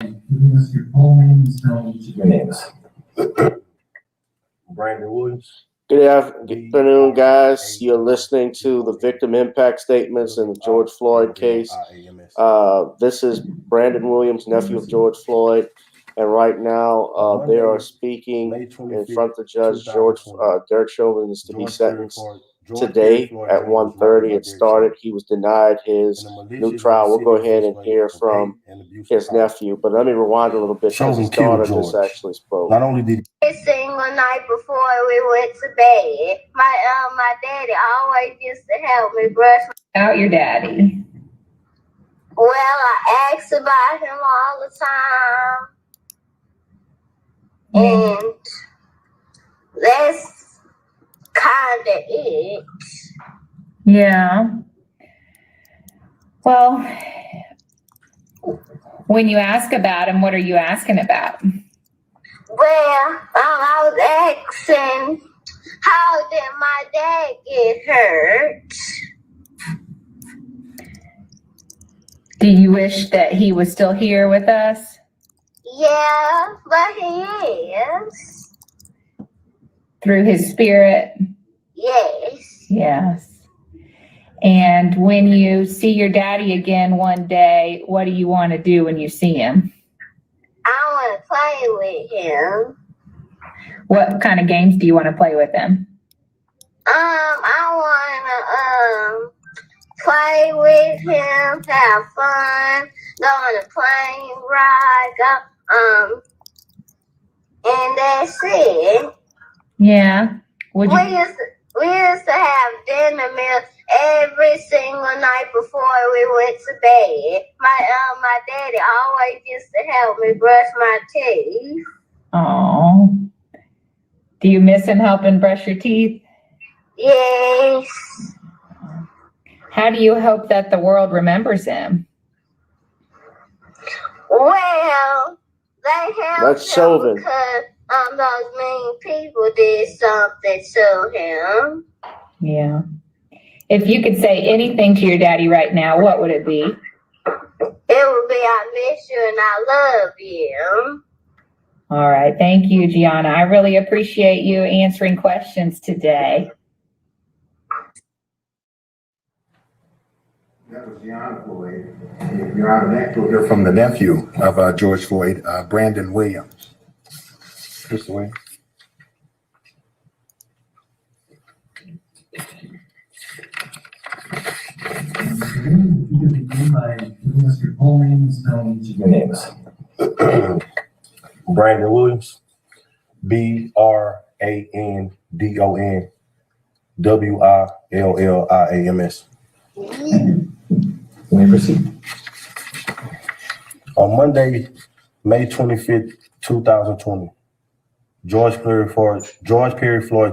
Mr. Coleman, spell each of your names. Brandon Williams. Good afternoon, guys. You're listening to the victim impact statements in the George Floyd case. This is Brandon Williams, nephew of George Floyd, and right now they are speaking in front of the judge. Derrick Chauvin is to be sentenced today at 1:30. It started. He was denied his new trial. We'll go ahead and hear from his nephew, but let me rewind a little bit because his daughter just actually spoke. Not only did every single night before we went to bed, my daddy always used to help me brush out your daddy. Well, I asked about him all the time, and that's kind of it. Yeah. Well, when you ask about him, what are you asking about? Well, I was asking, how did my dad get hurt? Do you wish that he was still here with us? Yeah, but he is. Through his spirit? Yes. Yes. And when you see your daddy again one day, what do you want to do when you see him? I want to play with him. What kind of games do you want to play with him? I want to play with him, have fun, go on a plane ride, and that's it. Yeah. We used to have dinner meals every single night before we went to bed. My daddy always used to help me brush my teeth. Oh. Do you miss him helping brush your teeth? Yes. How do you hope that the world remembers him? Well, they helped him because those mean people did something to him. Yeah. If you could say anything to your daddy right now, what would it be? It would be, I miss you and I love you. All right. Thank you, Gianna. I really appreciate you answering questions today. That was Gianna Floyd. Your Honor, next we'll hear from the nephew of George Floyd, Brandon Williams. Mr. Williams. You can begin by giving us your full name and spelling each of your names. Brandon Williams, Brandon Williams. You may proceed. On Monday, May 25th, 2020, George Perry Floyd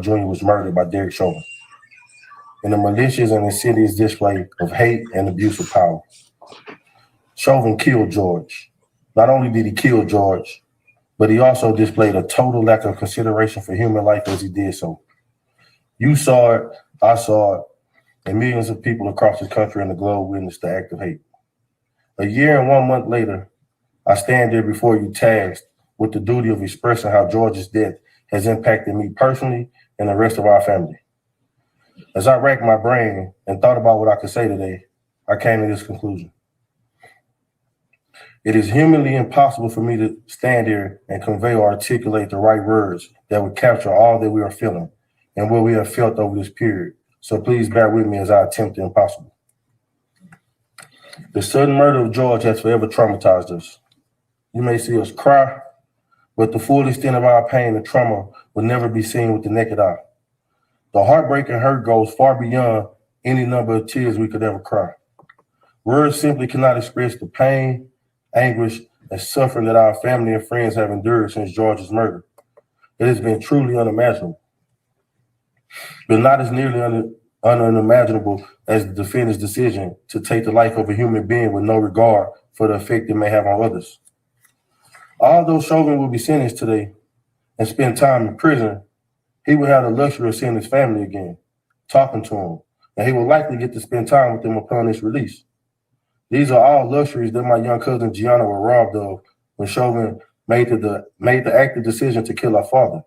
Jr. was murdered by Derrick Chauvin in a malicious and insidious display of hate and abuse of power. Chauvin killed George. Not only did he kill George, but he also displayed a total lack of consideration for human life as he did so. You saw it, I saw it, and millions of people across the country and the globe witnessed the act of hate. A year and 1 month later, I stand there before you tasked with the duty of expressing how George's death has impacted me personally and the rest of our family. As I racked my brain and thought about what I could say today, I came to this conclusion. It is humanly impossible for me to stand here and convey or articulate the right words that would capture all that we are feeling and what we have felt over this period. So please bear with me as I attempt the impossible. The sudden murder of George has forever traumatized us. You may see us cry, but the full extent of our pain and trauma will never be seen with the naked eye. The heartbreak and hurt goes far beyond any number of tears we could ever cry. Words simply cannot express the pain, anguish, and suffering that our family and friends have endured since George's murder. It has been truly unimaginable, but not as nearly unimaginable as the defendant's decision to take the life of a human being with no regard for the effect it may have on others. Although Chauvin will be sentenced today and spend time in prison, he will have the luxury of seeing his family again, talking to him, and he will likely get to spend time with them upon his release. These are all luxuries that my young cousin Gianna was robbed of when Chauvin made the active decision to kill our father.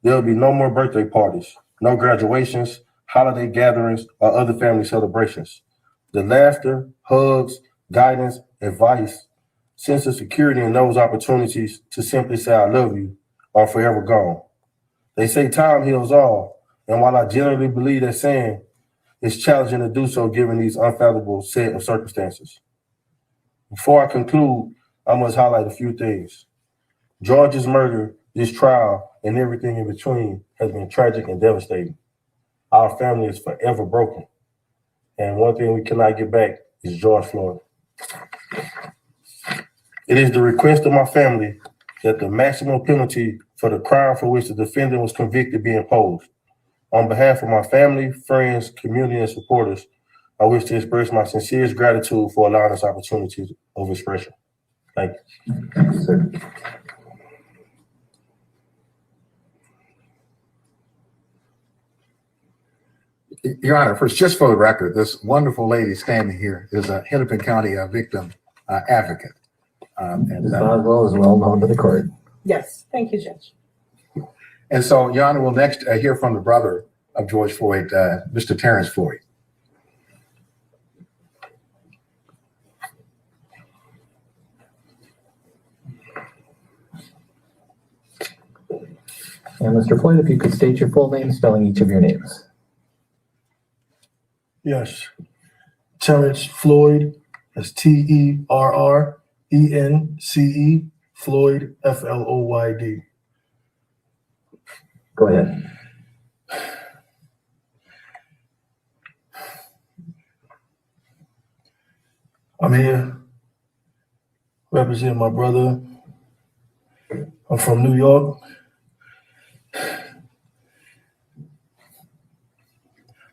There will be no more birthday parties, no graduations, holiday gatherings, or other family celebrations. The laughter, hugs, guidance, advice, sense of security, and those opportunities to simply say I love you are forever gone. They say time heals all, and while I generally believe that saying, it's challenging to do so given these unfathomable set of circumstances. Before I conclude, I must highlight a few things. George's murder, this trial, and everything in between has been tragic and devastating. Our family is forever broken. And one thing we cannot get back is George Floyd. It is the request of my family that the maximum penalty for the crime for which the defendant was convicted be imposed. On behalf of my family, friends, community, and supporters, I wish to express my sincerest gratitude for allowing us opportunities of expression. Thank you. Thank you, sir. Your Honor, first, just for the record, this wonderful lady standing here is a Hennepin County victim advocate. Ms. Boswell is well known to the court. Yes, thank you, Judge. And so, Your Honor, we'll next hear from the brother of George Floyd, Mr. Terrence Floyd. And Mr. Floyd, if you could state your full name, spelling each of your names. Yes. Terrence Floyd. That's Terrence, Floyd, Floyd. Go ahead. I'm here representing my brother. I'm from New York.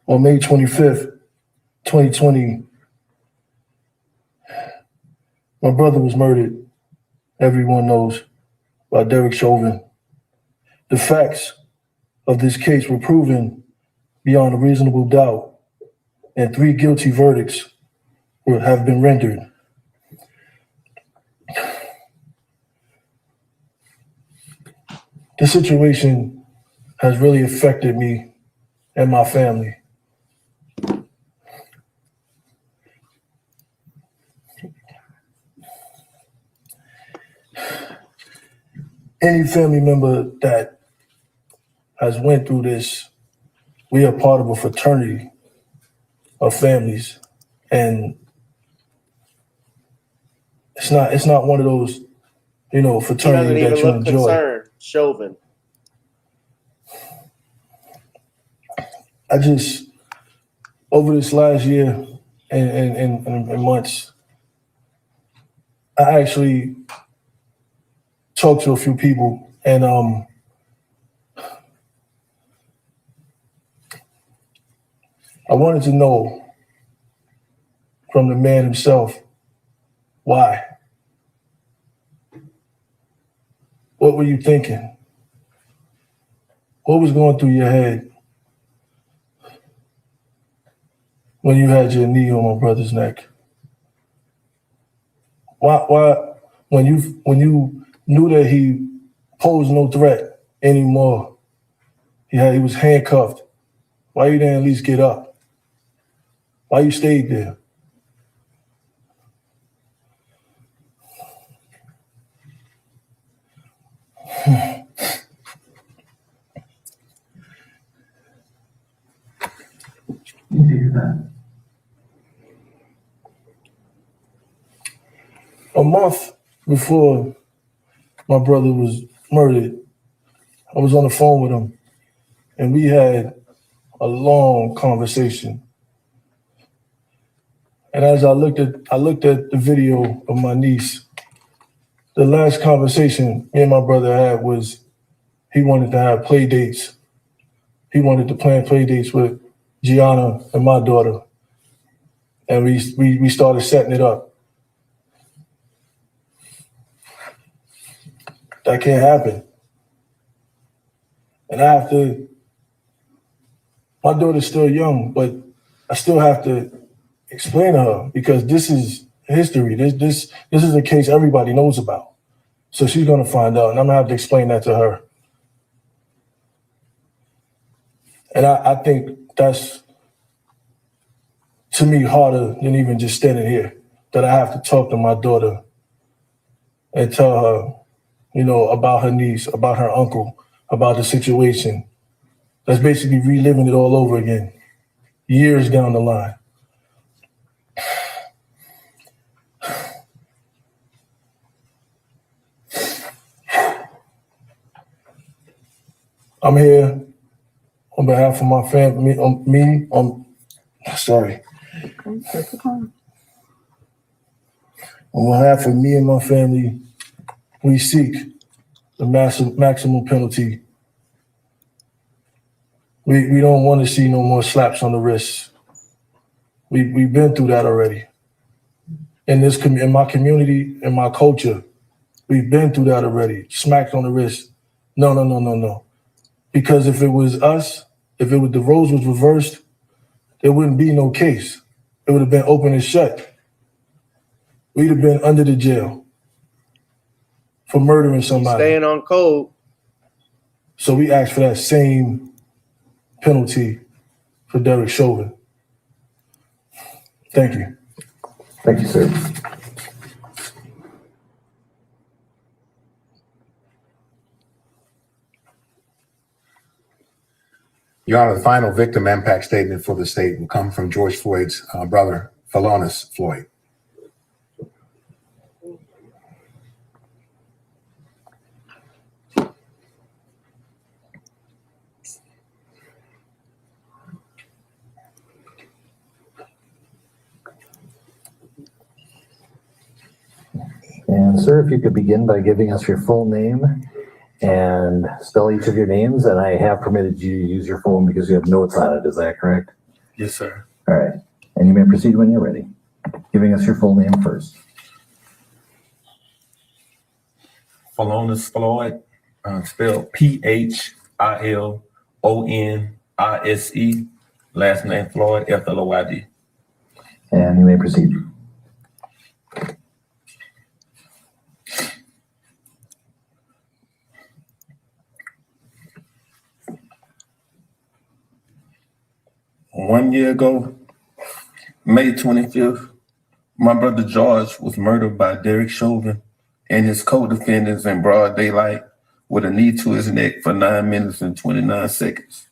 On May 25th, 2020, my brother was murdered, everyone knows, by Derrick Chauvin. The facts of this case were proven beyond a reasonable doubt, and 3 guilty verdicts have been rendered. This situation has really affected me and my family. Any family member that has went through this, we are part of a fraternity of families, and it's not one of those, fraternities that you enjoy. Concerned, Chauvin. I just, over this last year and months, I actually talked to a few people, and I wanted to know from the man himself, why? What were you thinking? What was going through your head when you had your knee on my brother's neck? Why when you knew that he posed no threat anymore, he was handcuffed, why you didn't at least get up? Why you stayed there? You do that. A month before my brother was murdered, I was on the phone with him, and we had a long conversation. And as I looked at the video of my niece, the last conversation me and my brother had was he wanted to have play dates. He wanted to plan play dates with Gianna and my daughter. And we started setting it up. That can't happen. And I have to, my daughter's still young, but I still have to explain to her, because this is history. This is a case everybody knows about. So she's gonna find out, and I'm gonna have to explain that to her. And I think that's, to me, harder than even just standing here, that I have to talk to my daughter and tell her, you know, about her niece, about her uncle, about the situation. That's basically reliving it all over again, years down the line. I'm here on behalf of my family, on behalf of me and my family, we seek the maximum penalty. We don't want to see no more slaps on the wrist. We've been through that already. In my community, in my culture, we've been through that already. Smacked on the wrist. No. Because if it was us, if the roles was reversed, there wouldn't be no case. It would have been open and shut. We'd have been under the jail for murdering somebody. Staying on code. So we asked for that same penalty for Derrick Chauvin. Thank you. Thank you, sir. Your Honor, the final victim impact statement for the state will come from George Floyd's brother, Phalonis Floyd. And sir, if you could begin by giving us your full name and spell each of your names. And I have permitted you to use your phone because you have notes on it. Is that correct? Yes, sir. All right. And you may proceed when you're ready. Giving us your full name first. Phalonis Floyd, spelled Philonise. Last name Floyd, Floyd. And you may proceed. One year ago, May 25th, my brother George was murdered by Derrick Chauvin and his co-defendants in broad daylight with a knee to his neck for 9 minutes and 29 seconds.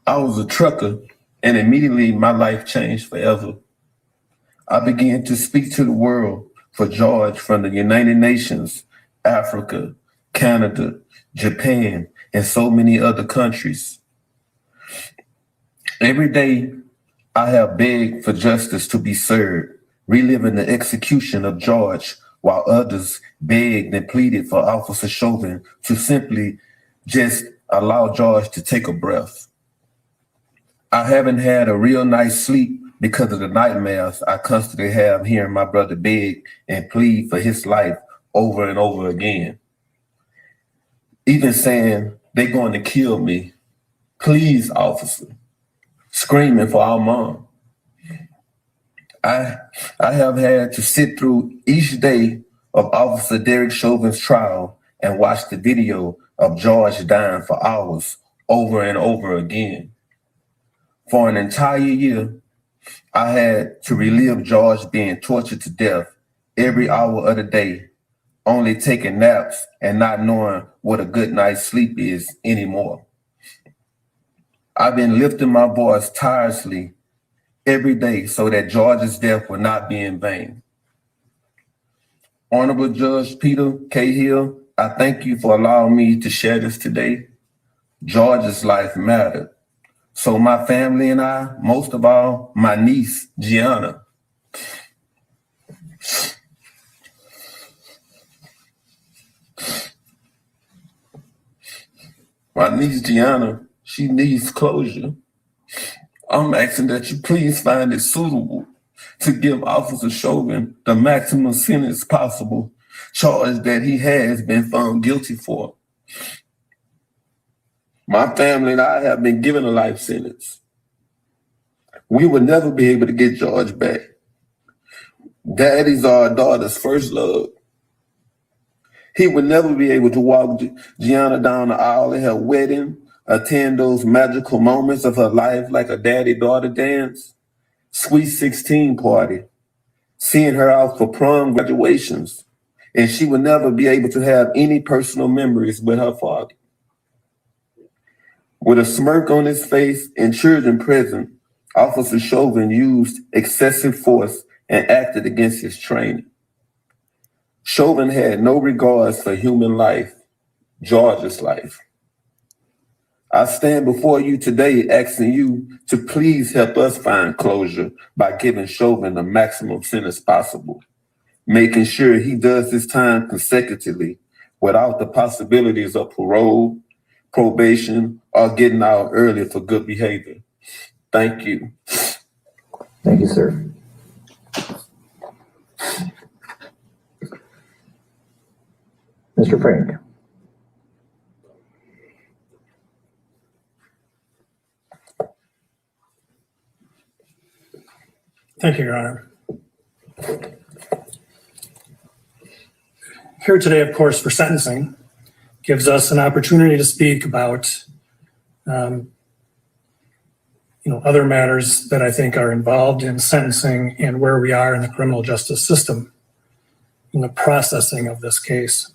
I was a trucker, and immediately my life changed forever. I began to speak to the world for George from the United Nations, Africa, Canada, Japan, and so many other countries. Every day, I have begged for justice to be served, reliving the execution of George, while others begged and pleaded for Officer Chauvin to simply just allow George to take a breath. I haven't had a real nice sleep because of the nightmares I constantly have hearing my brother beg and plead for his life over and over again. Even saying, they're going to kill me. Please, officer. Screaming for our mom. I have had to sit through each day of Officer Derrick Chauvin's trial and watch the video of George dying for hours over and over again. For an entire year, I had to relive George being tortured to death every hour of the day, only taking naps and not knowing what a good night's sleep is anymore. I've been lifting my voice tirelessly every day so that George's death will not be in vain. Honorable Judge Peter K. Hill, I thank you for allowing me to share this today. George's life mattered. So my family and I, most of all, my niece, Gianna. My niece, Gianna, she needs closure. I'm asking that you please find it suitable to give Officer Chauvin the maximum sentence possible, charge that he has been found guilty for. My family and I have been given a life sentence. We will never be able to get George back. Daddies are our daughter's first love. He would never be able to walk Gianna down the aisle at her wedding, attend those magical moments of her life like a daddy-daughter dance, sweet 16 party, seeing her out for prom graduations, and she would never be able to have any personal memories with her father. With a smirk on his face and children present, Officer Chauvin used excessive force and acted against his training. Chauvin had no regards for human life, George's life. I stand before you today asking you to please help us find closure by giving Chauvin the maximum sentence possible, making sure he does his time consecutively without the possibilities of parole, probation, or getting out early for good behavior. Thank you. Thank you, sir. Mr. Frank. Thank you, Your Honor. Here today, of course, for sentencing, gives us an opportunity to speak about other matters that I think are involved in sentencing and where we are in the criminal justice system in the processing of this case.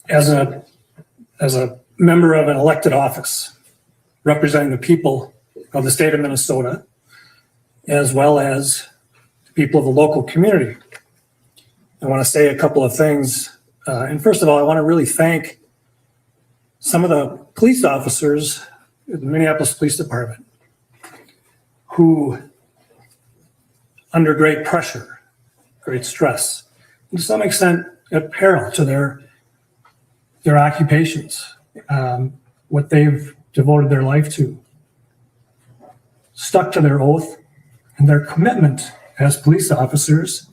As a member of an elected office representing the people of the state of Minnesota, as well as the people of the local community, I want to say a couple of things. And first of all, I want to really thank some of the police officers in the Minneapolis Police Department who, under great pressure, great stress, and to some extent at peril to their occupations, what they've devoted their life to, stuck to their oath and their commitment as police officers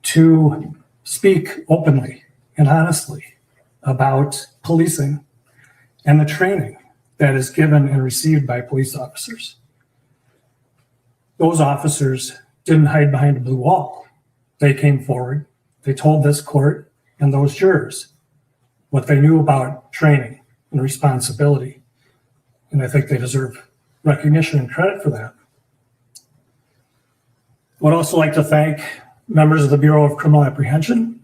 to speak openly and honestly about policing and the training that is given and received by police officers. Those officers didn't hide behind a blue wall. They came forward, they told this court and those jurors what they knew about training and responsibility. And I think they deserve recognition and credit for that. I would also like to thank members of the Bureau of Criminal Apprehension.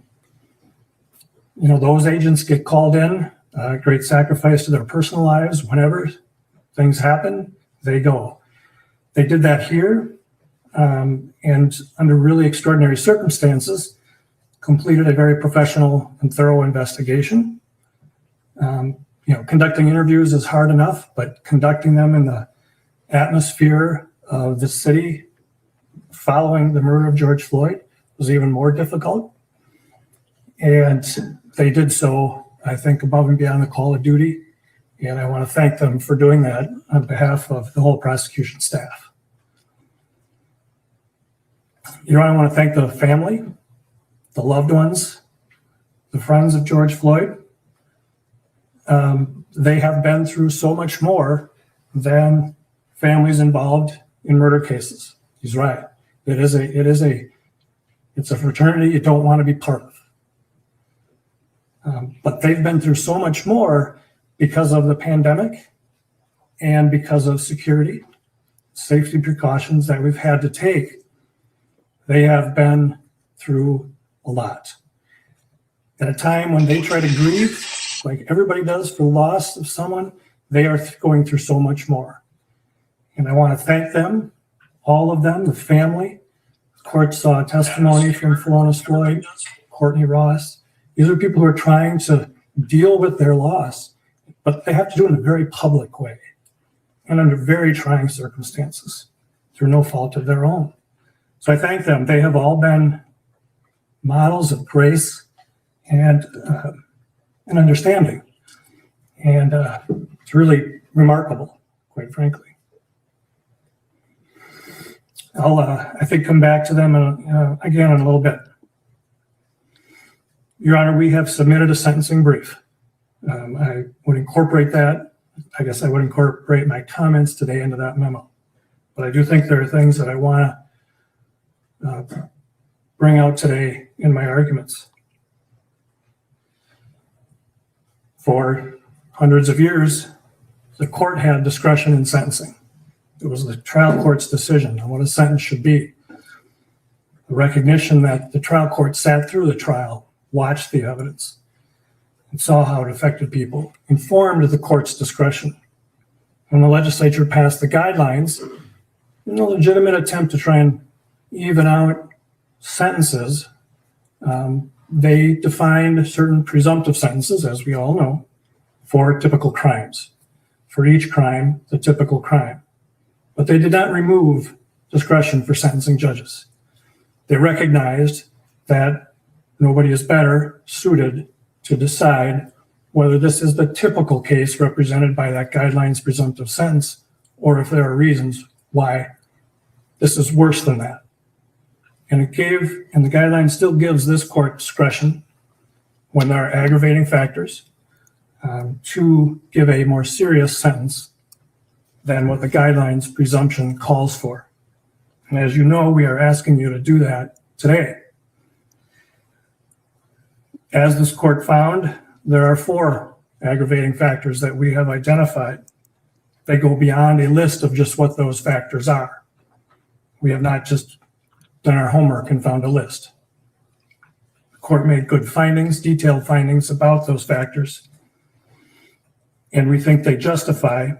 Those agents get called in, great sacrifice to their personal lives. Whenever things happen, they go. They did that here, and under really extraordinary circumstances, completed a very professional and thorough investigation. Conducting interviews is hard enough, but conducting them in the atmosphere of the city following the murder of George Floyd was even more difficult. And they did so, I think, above and beyond the call of duty. And I want to thank them for doing that on behalf of the whole prosecution staff. Your Honor, I want to thank the family, the loved ones, the friends of George Floyd. They have been through so much more than families involved in murder cases. He's right. It's a fraternity you don't want to be part of. But they've been through so much more because of the pandemic and because of security, safety precautions that we've had to take. They have been through a lot. At a time when they try to grieve, like everybody does for the loss of someone, they are going through so much more. And I want to thank them, all of them, the family. The court saw testimony from Philonise Floyd, Courtney Ross. These are people who are trying to deal with their loss, but they have to do it in a very public way and under very trying circumstances through no fault of their own. So I thank them. They have all been models of grace and understanding. And it's really remarkable, quite frankly. I'll, I think, come back to them again in a little bit. Your Honor, we have submitted a sentencing brief. I would incorporate that. I guess I would incorporate my comments today into that memo. But I do think there are things that I want to bring out today in my arguments. For hundreds of years, the court had discretion in sentencing. It was the trial court's decision on what a sentence should be. The recognition that the trial court sat through the trial, watched the evidence, and saw how it affected people, informed the court's discretion. When the legislature passed the guidelines, in a legitimate attempt to try and even out sentences, they defined certain presumptive sentences, as we all know, for typical crimes. For each crime, the typical crime. But they did not remove discretion for sentencing judges. They recognized that nobody is better suited to decide whether this is the typical case represented by that guidelines presumptive sentence, or if there are reasons why this is worse than that. And the guideline still gives this court discretion when there are aggravating factors to give a more serious sentence than what the guidelines presumption calls for. And as you know, we are asking you to do that today. As this court found, there are 4 aggravating factors that we have identified. They go beyond a list of just what those factors are. We have not just done our homework and found a list. The court made good findings, detailed findings about those factors, and we think they justify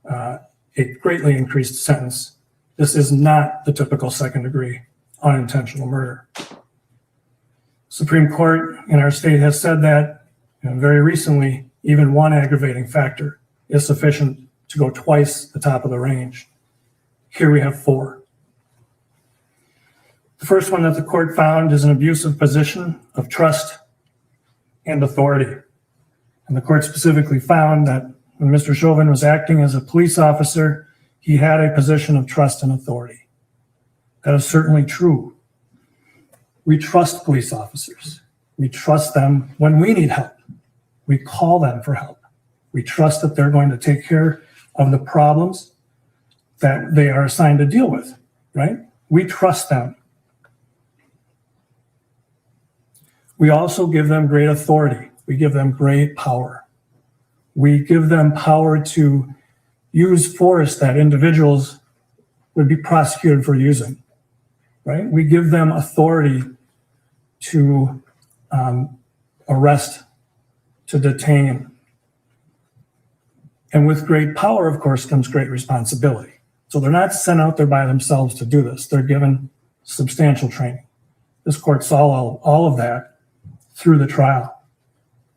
a greatly increased sentence. This is not the typical second-degree unintentional murder. Supreme Court in our state has said that, and very recently, even 1 aggravating factor is sufficient to go twice the top of the range. Here we have 4. The first one that the court found is an abusive position of trust and authority. And the court specifically found that when Mr. Chauvin was acting as a police officer, he had a position of trust and authority. That is certainly true. We trust police officers. We trust them when we need help. We call them for help. We trust that they're going to take care of the problems that they are assigned to deal with, right? We trust them. We also give them great authority. We give them great power. We give them power to use force that individuals would be prosecuted for using, right? We give them authority to arrest, to detain. And with great power, of course, comes great responsibility. So they're not sent out there by themselves to do this. They're given substantial training. This court saw all of that through the trial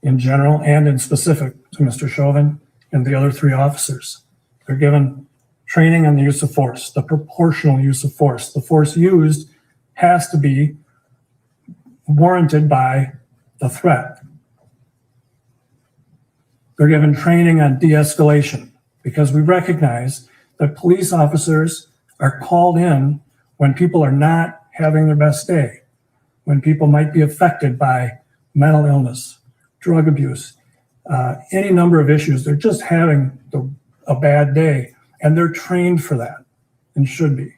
in general and in specific to Mr. Chauvin and the other 3 officers. They're given training on the use of force, the proportional use of force. The force used has to be warranted by the threat. They're given training on de-escalation because we recognize that police officers are called in when people are not having their best day, when people might be affected by mental illness, drug abuse, any number of issues. They're just having a bad day, and they're trained for that and should be.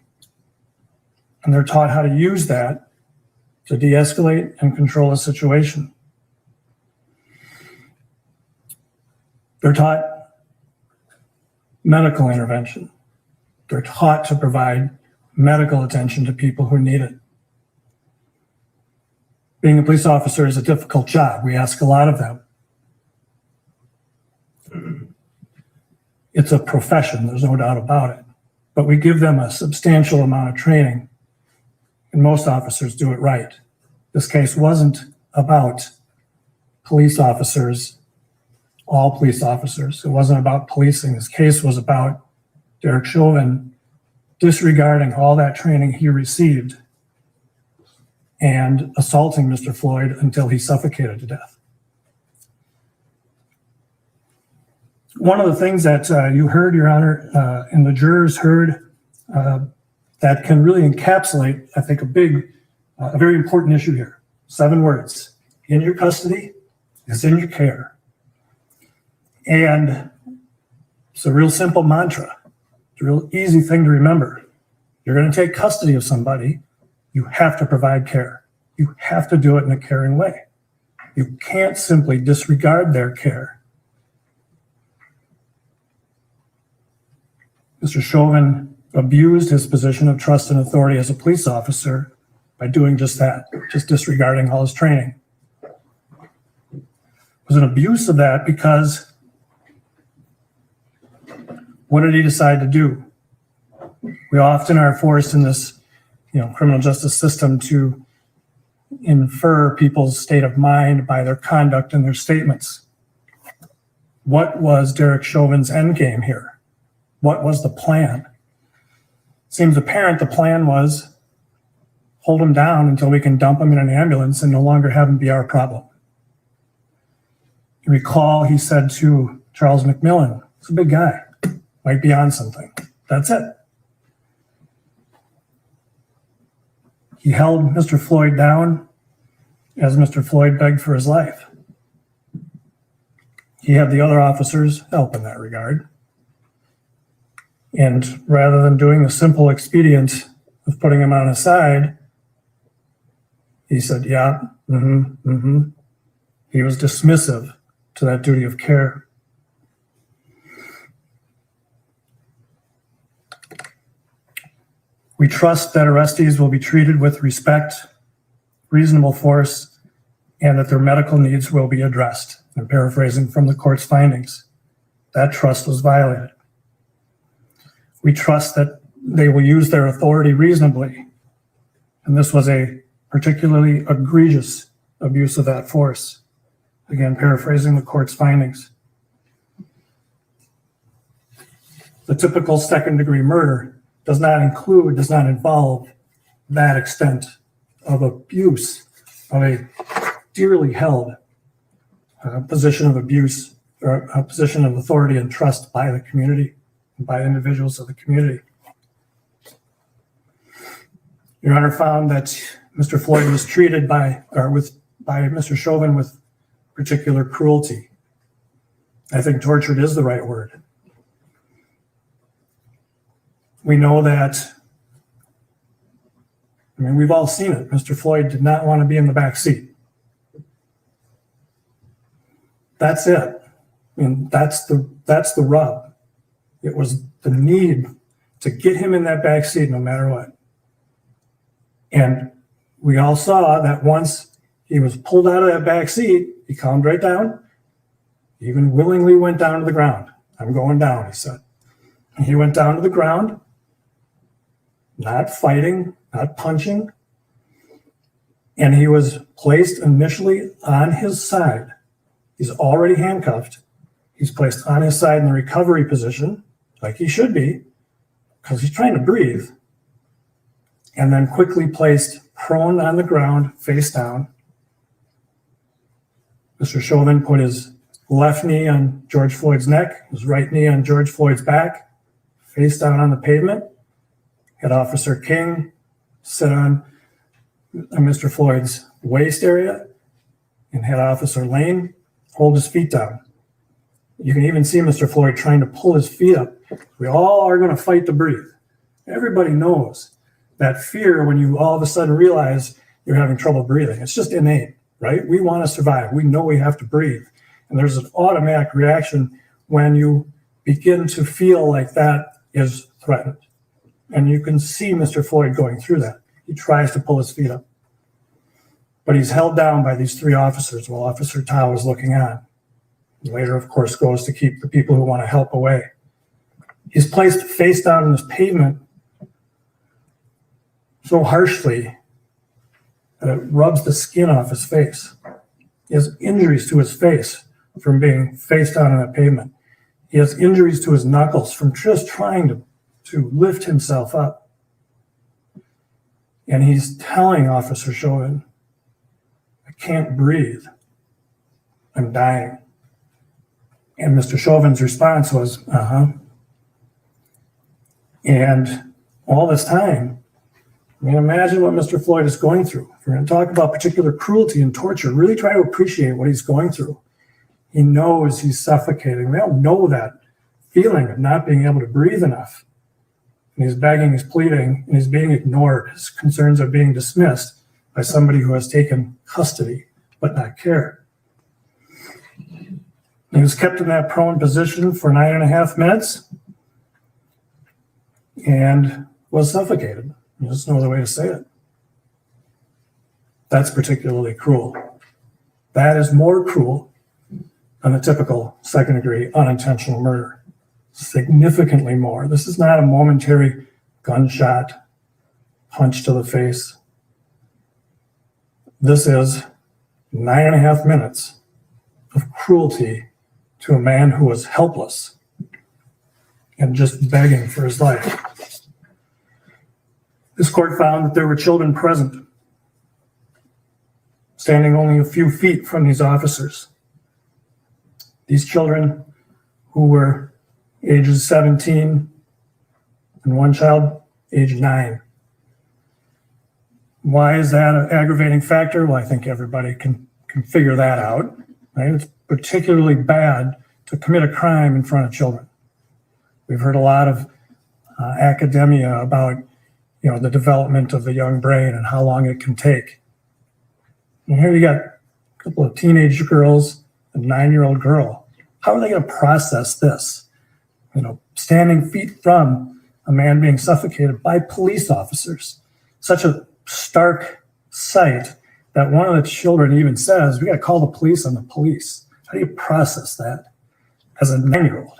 And they're taught how to use that to de-escalate and control a situation. They're taught medical intervention. They're taught to provide medical attention to people who need it. Being a police officer is a difficult job. We ask a lot of them. It's a profession, there's no doubt about it. But we give them a substantial amount of training, and most officers do it right. This case wasn't about police officers, all police officers. It wasn't about policing. This case was about Derrick Chauvin disregarding all that training he received and assaulting Mr. Floyd until he suffocated to death. One of the things that you heard, Your Honor, and the jurors heard that can really encapsulate, I think, a very important issue here. 7 words: in your custody is in your care. And it's a real simple mantra. It's a real easy thing to remember. You're going to take custody of somebody, You have to provide care. You have to do it in a caring way. You can't simply disregard their care. Mr. Chauvin abused his position of trust and authority as a police officer by doing just that, just disregarding all his training. It was an abuse of that because what did he decide to do? We often are forced in this, criminal justice system to infer people's state of mind by their conduct and their statements. What was Derrick Chauvin's end game here? What was the plan? Seems apparent the plan was hold him down until we can dump him in an ambulance and no longer have him be our problem. You recall he said to Charles McMillan, he's a big guy, might be on something. That's it. He held Mr. Floyd down as Mr. Floyd begged for his life. He had the other officers help in that regard. And rather than doing the simple expedient of putting him on his side, he said, yeah, He was dismissive to that duty of care. We trust that arrestees will be treated with respect, reasonable force, and that their medical needs will be addressed. I'm paraphrasing from the court's findings. That trust was violated. We trust that they will use their authority reasonably. And this was a particularly egregious abuse of that force. Again, paraphrasing the court's findings. The typical second-degree murder does not involve that extent of abuse of a dearly held position of abuse or a position of authority and trust by the community and by individuals of the community. Your Honor found that Mr. Floyd was treated by Mr. Chauvin with particular cruelty. I think tortured is the right word. We know that, we've all seen it. Mr. Floyd did not want to be in the back seat. That's it. That's the rub. It was the need to get him in that back seat no matter what. And we all saw that once he was pulled out of that back seat, he calmed right down, even willingly went down to the ground. I'm going down, he said. And he went down to the ground, not fighting, not punching. And he was placed initially on his side. He's already handcuffed. He's placed on his side in the recovery position, like he should be, because he's trying to breathe. And then quickly placed prone on the ground, face down. Mr. Chauvin put his left knee on George Floyd's neck, his right knee on George Floyd's back, face down on the pavement. Had Officer King sit on Mr. Floyd's waist area and had Officer Lane hold his feet down. You can even see Mr. Floyd trying to pull his feet up. We all are going to fight to breathe. Everybody knows that fear when you all of a sudden realize you're having trouble breathing. It's just innate, right? We want to survive. We know we have to breathe. And there's an automatic reaction when you begin to feel like that is threatened. And you can see Mr. Floyd going through that. He tries to pull his feet up. But he's held down by these three officers while Officer Tao is looking on. He later, of course, goes to keep the people who want to help away. He's placed face down on this pavement so harshly that it rubs the skin off his face. He has injuries to his face from being face down on that pavement. He has injuries to his knuckles from just trying to lift himself up. And he's telling Officer Chauvin, I can't breathe. I'm dying. And Mr. Chauvin's response was, And all this time, imagine what Mr. Floyd is going through. If we're going to talk about particular cruelty and torture, really try to appreciate what he's going through. He knows he's suffocating. We all know that feeling of not being able to breathe enough. and he's begging, he's pleading, and he's being ignored. His concerns are being dismissed by somebody who has taken custody but not care. He was kept in that prone position for 9.5 minutes and was suffocated. There's no other way to say it. That's particularly cruel. That is more cruel than a typical second-degree unintentional murder. Significantly more. This is not a momentary gunshot, punch to the face. This is 9.5 minutes of cruelty to a man who was helpless and just begging for his life. This court found that there were children present, standing only a few feet from these officers. These children, who were ages 17 and one child age 9. Why is that an aggravating factor? Well, I think everybody can figure that out. Right? It's particularly bad to commit a crime in front of children. We've heard a lot of academia about, the development of the young brain and how long it can take. And here you got a couple of teenage girls, a 9-year-old girl. How are they going to process this? Standing feet from a man being suffocated by police officers. Such a stark sight that one of the children even says, we got to call the police on the police. How do you process that as a 9-year-old?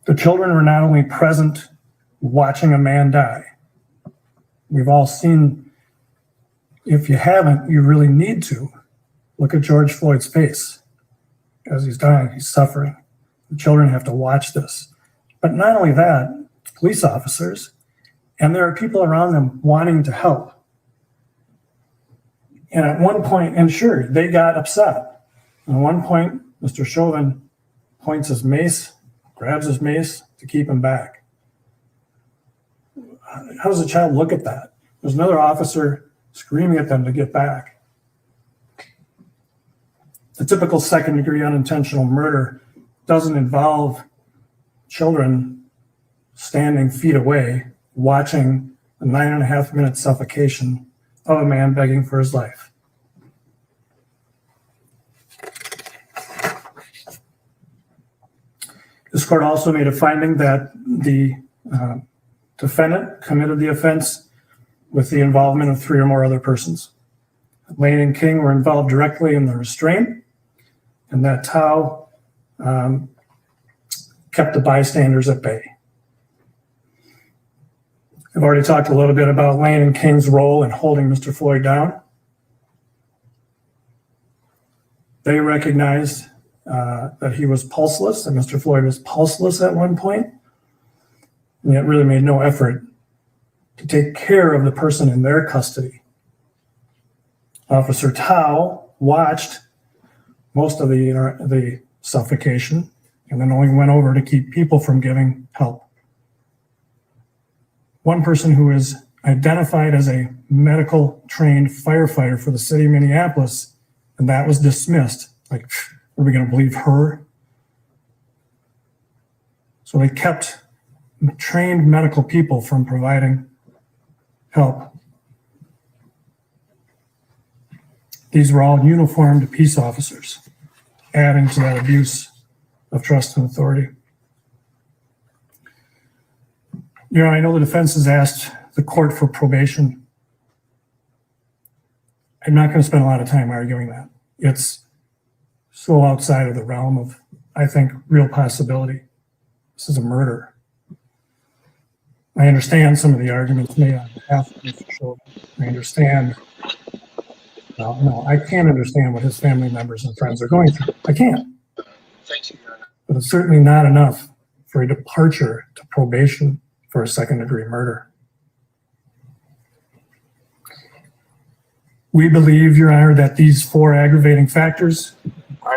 The children were not only present watching a man die. We've all seen, if you haven't, you really need to. Look at George Floyd's face. As he's dying, he's suffering. The children have to watch this. But not only that, police officers, and there are people around them wanting to help. And at one point, and sure, they got upset. At one point, Mr. Chauvin points his mace, grabs his mace to keep him back. How does a child look at that? There's another officer screaming at them to get back. The typical second-degree unintentional murder doesn't involve children standing feet away watching a 9.5 minute suffocation of a man begging for his life. This court also made a finding that the defendant committed the offense with the involvement of 3 or more other persons. Lane and King were involved directly in the restraint, and that Tao kept the bystanders at bay. I've already talked a little bit about Lane and King's role in holding Mr. Floyd down. They recognized that he was pulseless, that Mr. Floyd was pulseless at one point, and yet really made no effort to take care of the person in their custody. Officer Tao watched most of the suffocation and then only went over to keep people from giving help. One person who is identified as a medical trained firefighter for the city of Minneapolis, and that was dismissed. Like, are we going to believe her? So they kept trained medical people from providing help. These were all uniformed peace officers, adding to that abuse of trust and authority. I know the defense has asked the court for probation. I'm not going to spend a lot of time arguing that. It's so outside of the realm of, I think, real possibility. This is a murder. I understand some of the arguments made on behalf of Mr. Chauvin. I understand. Well, no, I can't understand what his family members and friends are going through. I can't. But it's certainly not enough for a departure to probation for a second-degree murder. We believe, Your Honor, that these 4 aggravating factors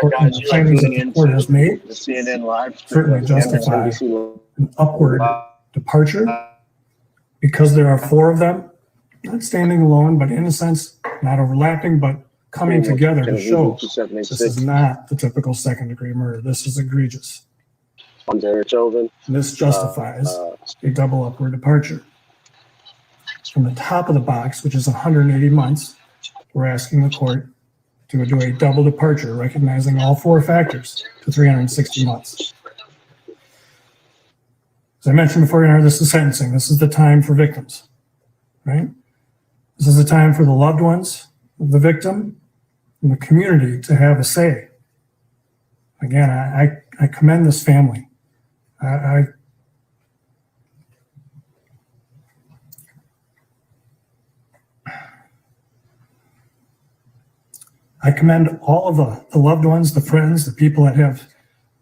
the findings that the court has made certainly justify an upward departure because there are 4 of them, not standing alone, but in a sense, not overlapping, but coming together to show this is not the typical second-degree murder. This is egregious. On Derrick Chauvin. And this justifies a double upward departure. From the top of the box, which is 180 months, we're asking the court to do a double departure, recognizing all four factors to 360 months. As I mentioned before, Your Honor, this is sentencing. This is the time for victims, right? This is the time for the loved ones of the victim and the community to have a say. Again, I commend this family. I commend all of the loved ones, the friends, the people that have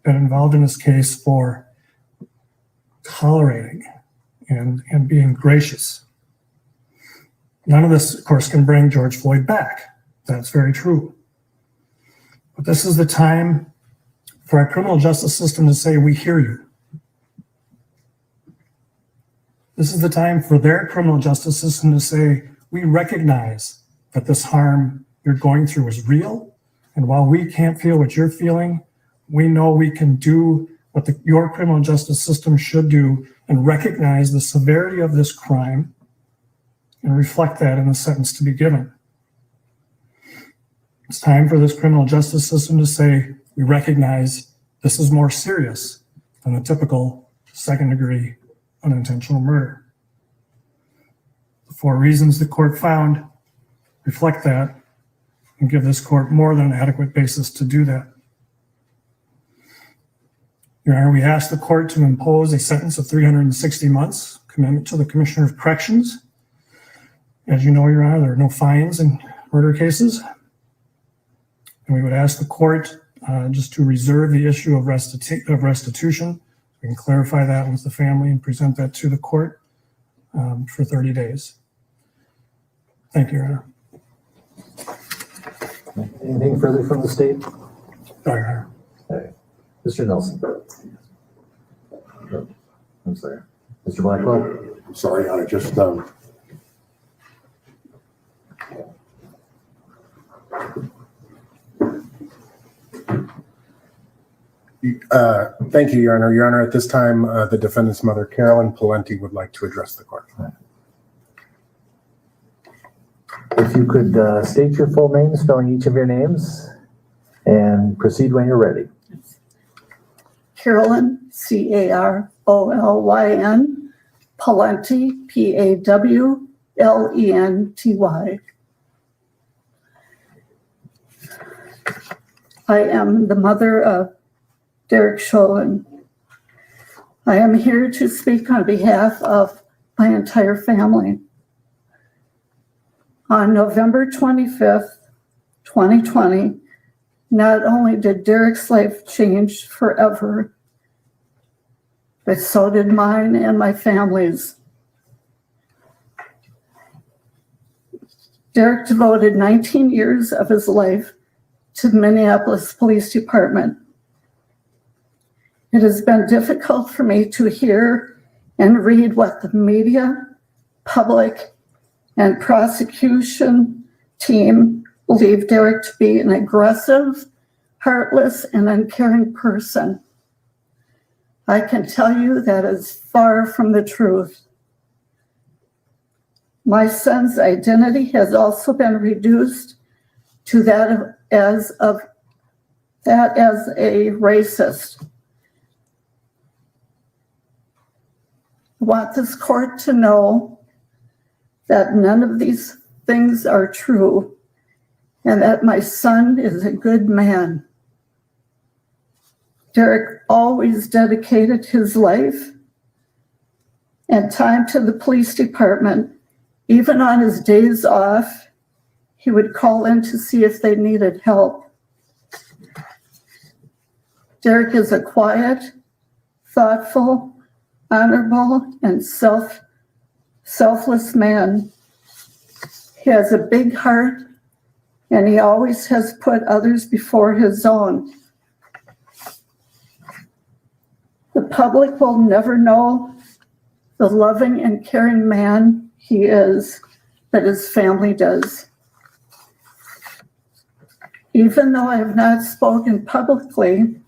been involved in this case for tolerating and being gracious. None of this, of course, can bring George Floyd back. That's very true. But this is the time for our criminal justice system to say, we hear you. This is the time for their criminal justice system to say, we recognize that this harm you're going through is real. And while we can't feel what you're feeling, we know we can do what your criminal justice system should do and recognize the severity of this crime and reflect that in the sentence to be given. It's time for this criminal justice system to say, we recognize this is more serious than the typical second-degree unintentional murder. The four reasons the court found reflect that and give this court more than an adequate basis to do that. Your Honor, we ask the court to impose a sentence of 360 months, commitment to the Commissioner of Corrections. As you know, Your Honor, there are no fines in murder cases. And we would ask the court just to reserve the issue of restitution. We can clarify that with the family and present that to the court for 30 days. Thank you, Your Honor. Anything further from the state? Sorry, Your Honor. Okay. Mr. Nelson. I'm sorry. Mr. Blackwell? Sorry, I just, thank you, Your Honor. Your Honor, at this time, the defendant's mother, Carolyn Palenti, would like to address the court. If you could state your full name, spelling each of your names, and proceed when you're ready. Carolyn, Carolyn, Palenti, Pawlenty. I am the mother of Derrick Chauvin. I am here to speak on behalf of my entire family. On November 25th, 2020, not only did Derrick's life change forever, but so did mine and my family's. Derrick devoted 19 years of his life to the Minneapolis Police Department. It has been difficult for me to hear and read what the media, public, and prosecution team believe Derrick to be an aggressive, heartless, and uncaring person. I can tell you that is far from the truth. My son's identity has also been reduced to that as a racist. I want this court to know that none of these things are true and that my son is a good man. Derrick always dedicated his life and time to the police department. Even on his days off, he would call in to see if they needed help. Derrick is a quiet, thoughtful, honorable, and selfless man. He has a big heart, and he always has put others before his own. The public will never know the loving and caring man he is, but his family does. Even though I have not spoken publicly,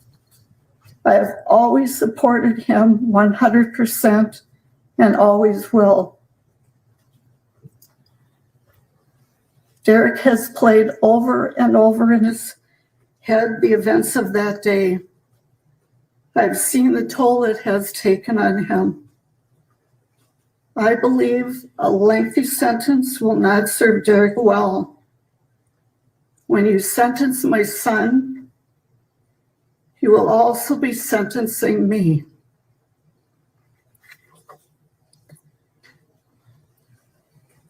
I have always supported him 100% and always will. Derrick has played over and over in his head the events of that day. I've seen the toll it has taken on him. I believe a lengthy sentence will not serve Derrick well. When you sentence my son, you will also be sentencing me.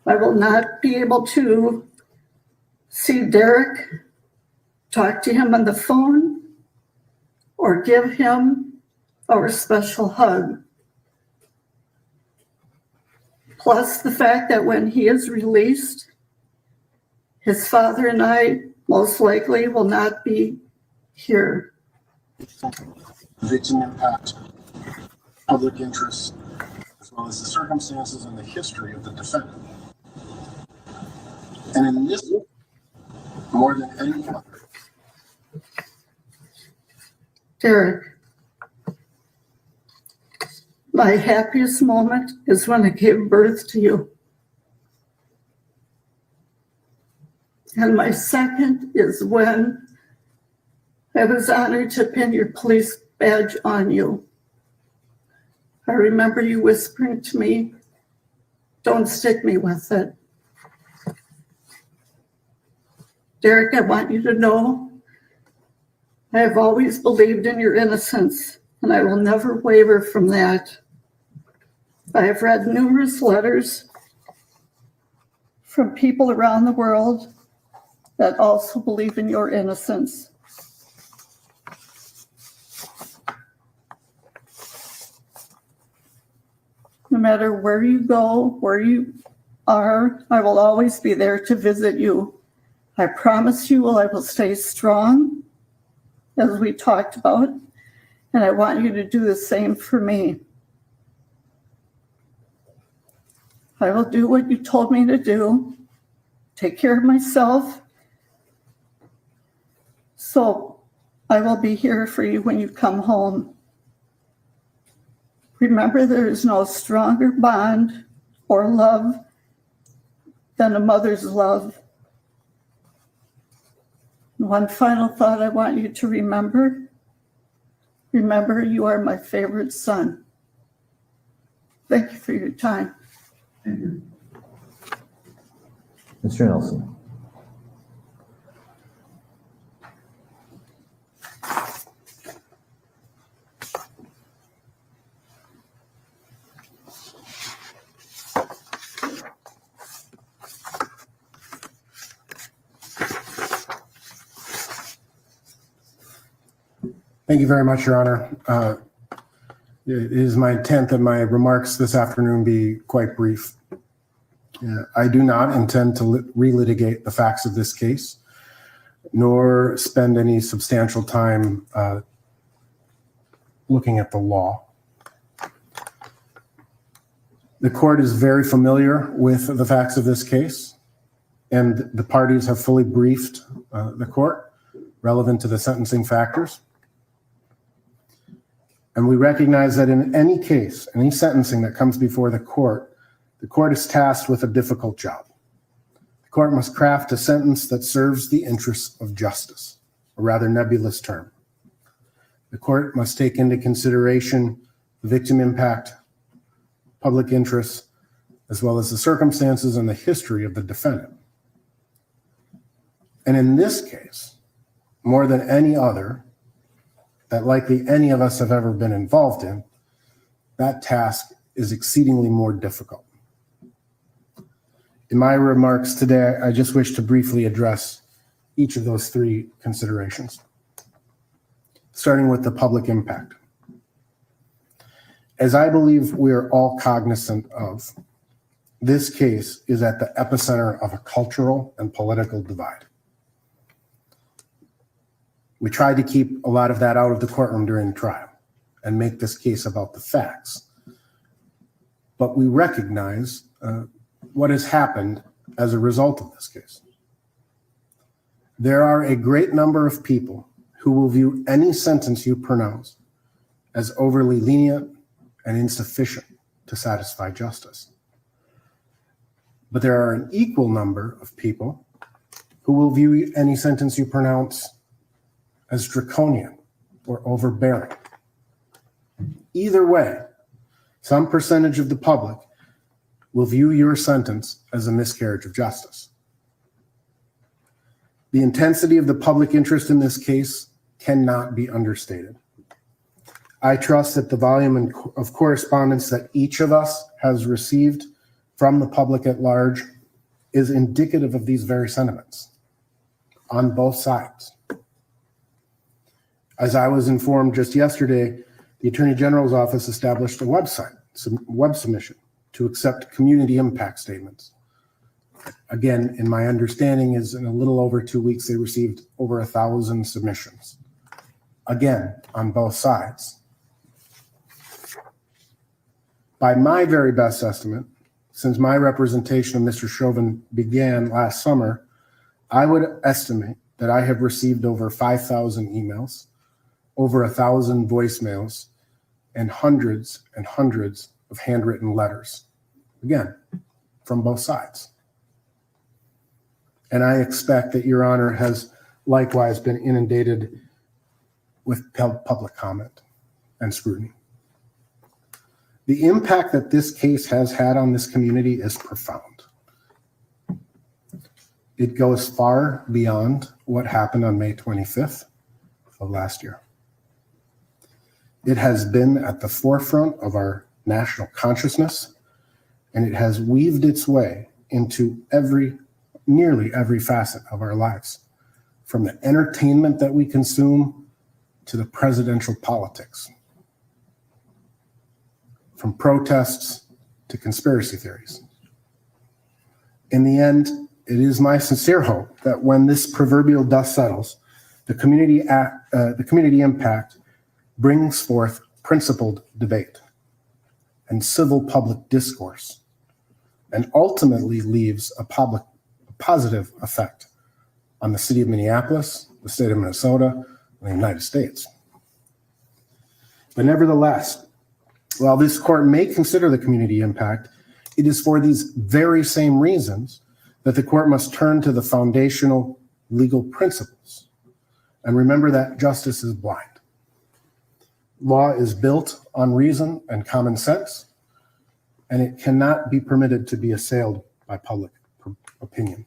I will not be able to see Derrick, talk to him on the phone, or give him our special hug. Plus the fact that when he is released, his father and I most likely will not be here. Victim impact, public interest, as well as the circumstances and the history of the defendant. And in this, more than any other. Derrick, my happiest moment is when I gave birth to you. And my second is when I was honored to pin your police badge on you. I remember you whispering to me, "Don't stick me with it." Derrick, I want you to know I have always believed in your innocence, and I will never waver from that. I have read numerous letters from people around the world that also believe in your innocence. No matter where you go, where you are, I will always be there to visit you. I promise you I will stay strong, as we talked about, and I want you to do the same for me. I will do what you told me to do, take care of myself, so I will be here for you when you come home. Remember, there is no stronger bond or love than a mother's love. One final thought I want you to remember. Remember, you are my favorite son. Thank you for your time. Thank you. Mr. Nelson. Thank you very much, Your Honor. It is my intent that my remarks this afternoon be quite brief. I do not intend to relitigate the facts of this case, nor spend any substantial time looking at the law. The court is very familiar with the facts of this case, and the parties have fully briefed the court relevant to the sentencing factors. And we recognize that in any case, any sentencing that comes before the court is tasked with a difficult job. The court must craft a sentence that serves the interests of justice, a rather nebulous term. The court must take into consideration the victim impact, public interest, as well as the circumstances and the history of the defendant. And in this case, more than any other, that likely any of us have ever been involved in, that task is exceedingly more difficult. In my remarks today, I just wish to briefly address each of those three considerations, starting with the public impact. As I believe we are all cognizant of, this case is at the epicenter of a cultural and political divide. We tried to keep a lot of that out of the courtroom during the trial and make this case about the facts. But we recognize what has happened as a result of this case. There are a great number of people who will view any sentence you pronounce as overly lenient and insufficient to satisfy justice. But there are an equal number of people who will view any sentence you pronounce as draconian or overbearing. Either way, some percentage of the public will view your sentence as a miscarriage of justice. The intensity of the public interest in this case cannot be understated. I trust that the volume of correspondence that each of us has received from the public at large is indicative of these very sentiments on both sides. As I was informed just yesterday, the Attorney General's office established a website, web submission to accept community impact statements. Again, in my understanding is in a little over 2 weeks, they received over 1,000 submissions. Again, on both sides. By my very best estimate, since my representation of Mr. Chauvin began last summer, I would estimate that I have received over 5,000 emails, over 1,000 voicemails, and hundreds of handwritten letters. Again, from both sides. And I expect that Your Honor has likewise been inundated with public comment and scrutiny. The impact that this case has had on this community is profound. It goes far beyond what happened on May 25th of last year. It has been at the forefront of our national consciousness, and it has weaved its way into nearly every facet of our lives, from the entertainment that we consume to the presidential politics, from protests to conspiracy theories. In the end, it is my sincere hope that when this proverbial dust settles, the community impact brings forth principled debate and civil public discourse, and ultimately leaves a positive effect on the city of Minneapolis, the state of Minnesota, and the United States. But nevertheless, while this court may consider the community impact, it is for these very same reasons that the court must turn to the foundational legal principles and remember that justice is blind. Law is built on reason and common sense, and it cannot be permitted to be assailed by public opinion.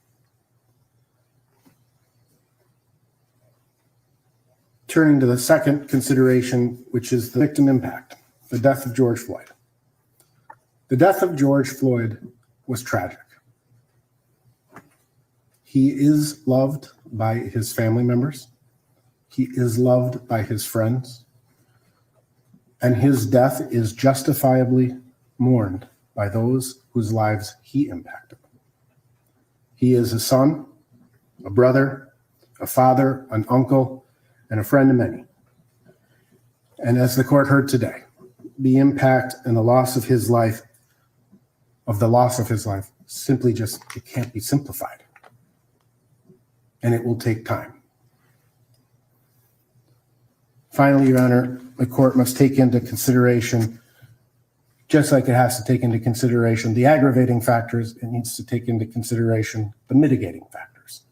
Turning to the second consideration, which is the victim impact, the death of George Floyd. The death of George Floyd was tragic. He is loved by his family members. He is loved by his friends. And his death is justifiably mourned by those whose lives he impacted. He is a son, a brother, a father, an uncle, and a friend to many. And as the court heard today, the impact and the loss of his life, simply just, it can't be simplified. And it will take time. Finally, Your Honor, the court must take into consideration, just like it has to take into consideration the aggravating factors, it needs to take into consideration the mitigating factors.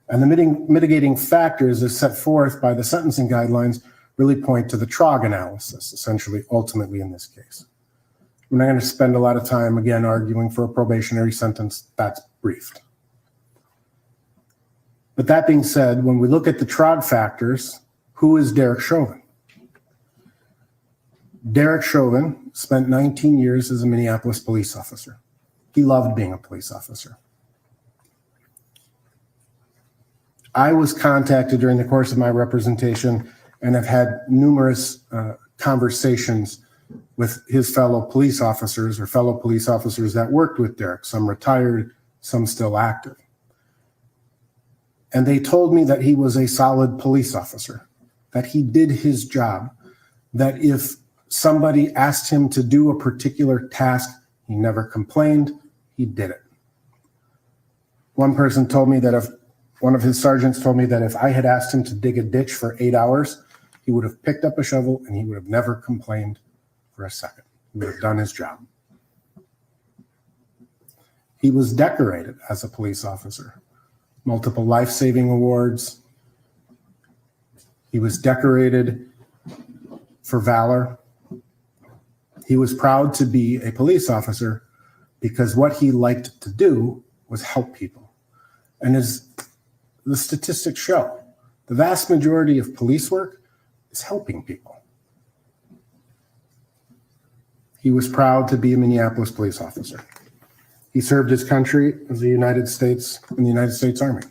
And the mitigating factors as set forth by the sentencing guidelines really point to the TROG analysis, essentially, ultimately in this case. We're not going to spend a lot of time, again, arguing for a probationary sentence. That's briefed. But that being said, when we look at the TROG factors, who is Derrick Chauvin? Derrick Chauvin spent 19 years as a Minneapolis police officer. He loved being a police officer. I was contacted during the course of my representation and have had numerous conversations with his fellow police officers that worked with Derrick, some retired, some still active. And they told me that he was a solid police officer, that he did his job, that if somebody asked him to do a particular task, he never complained, he did it. One person told me that if One of his sergeants told me that if I had asked him to dig a ditch for 8 hours, he would have picked up a shovel and he would have never complained for a second. He would have done his job. He was decorated as a police officer, multiple life-saving awards. He was decorated for valor. He was proud to be a police officer because what he liked to do was help people. And as the statistics show, the vast majority of police work is helping people. He was proud to be a Minneapolis police officer. He served his country as the United States in the United States Army.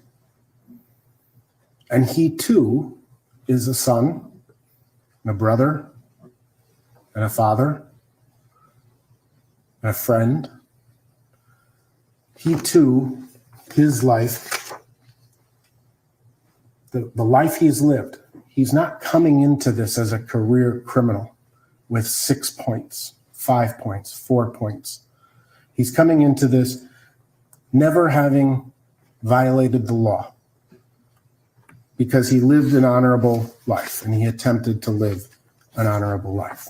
And he too is a son, and a brother, and a father, and a friend. He too, his life, the life he's lived, he's not coming into this as a career criminal with 6 points, 5 points, 4 points. He's coming into this never having violated the law because he lived an honorable life and he attempted to live an honorable life.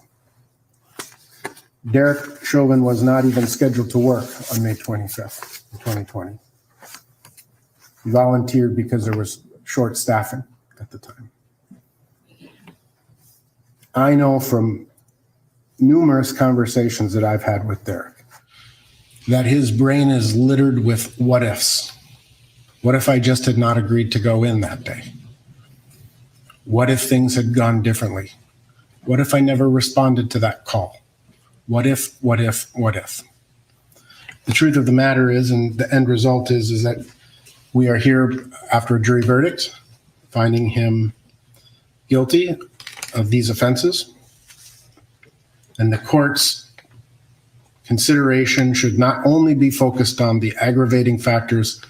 Derrick Chauvin was not even scheduled to work on May 25th, 2020. He volunteered because there was short staffing at the time. I know from numerous conversations that I've had with Derrick that his brain is littered with what ifs. What if I just had not agreed to go in that day? What if things had gone differently? What if I never responded to that call? What if, what if, what if? The truth of the matter is, and the end result is that we are here after a jury verdict, finding him guilty of these offenses. And the court's consideration should not only be focused on the aggravating factors,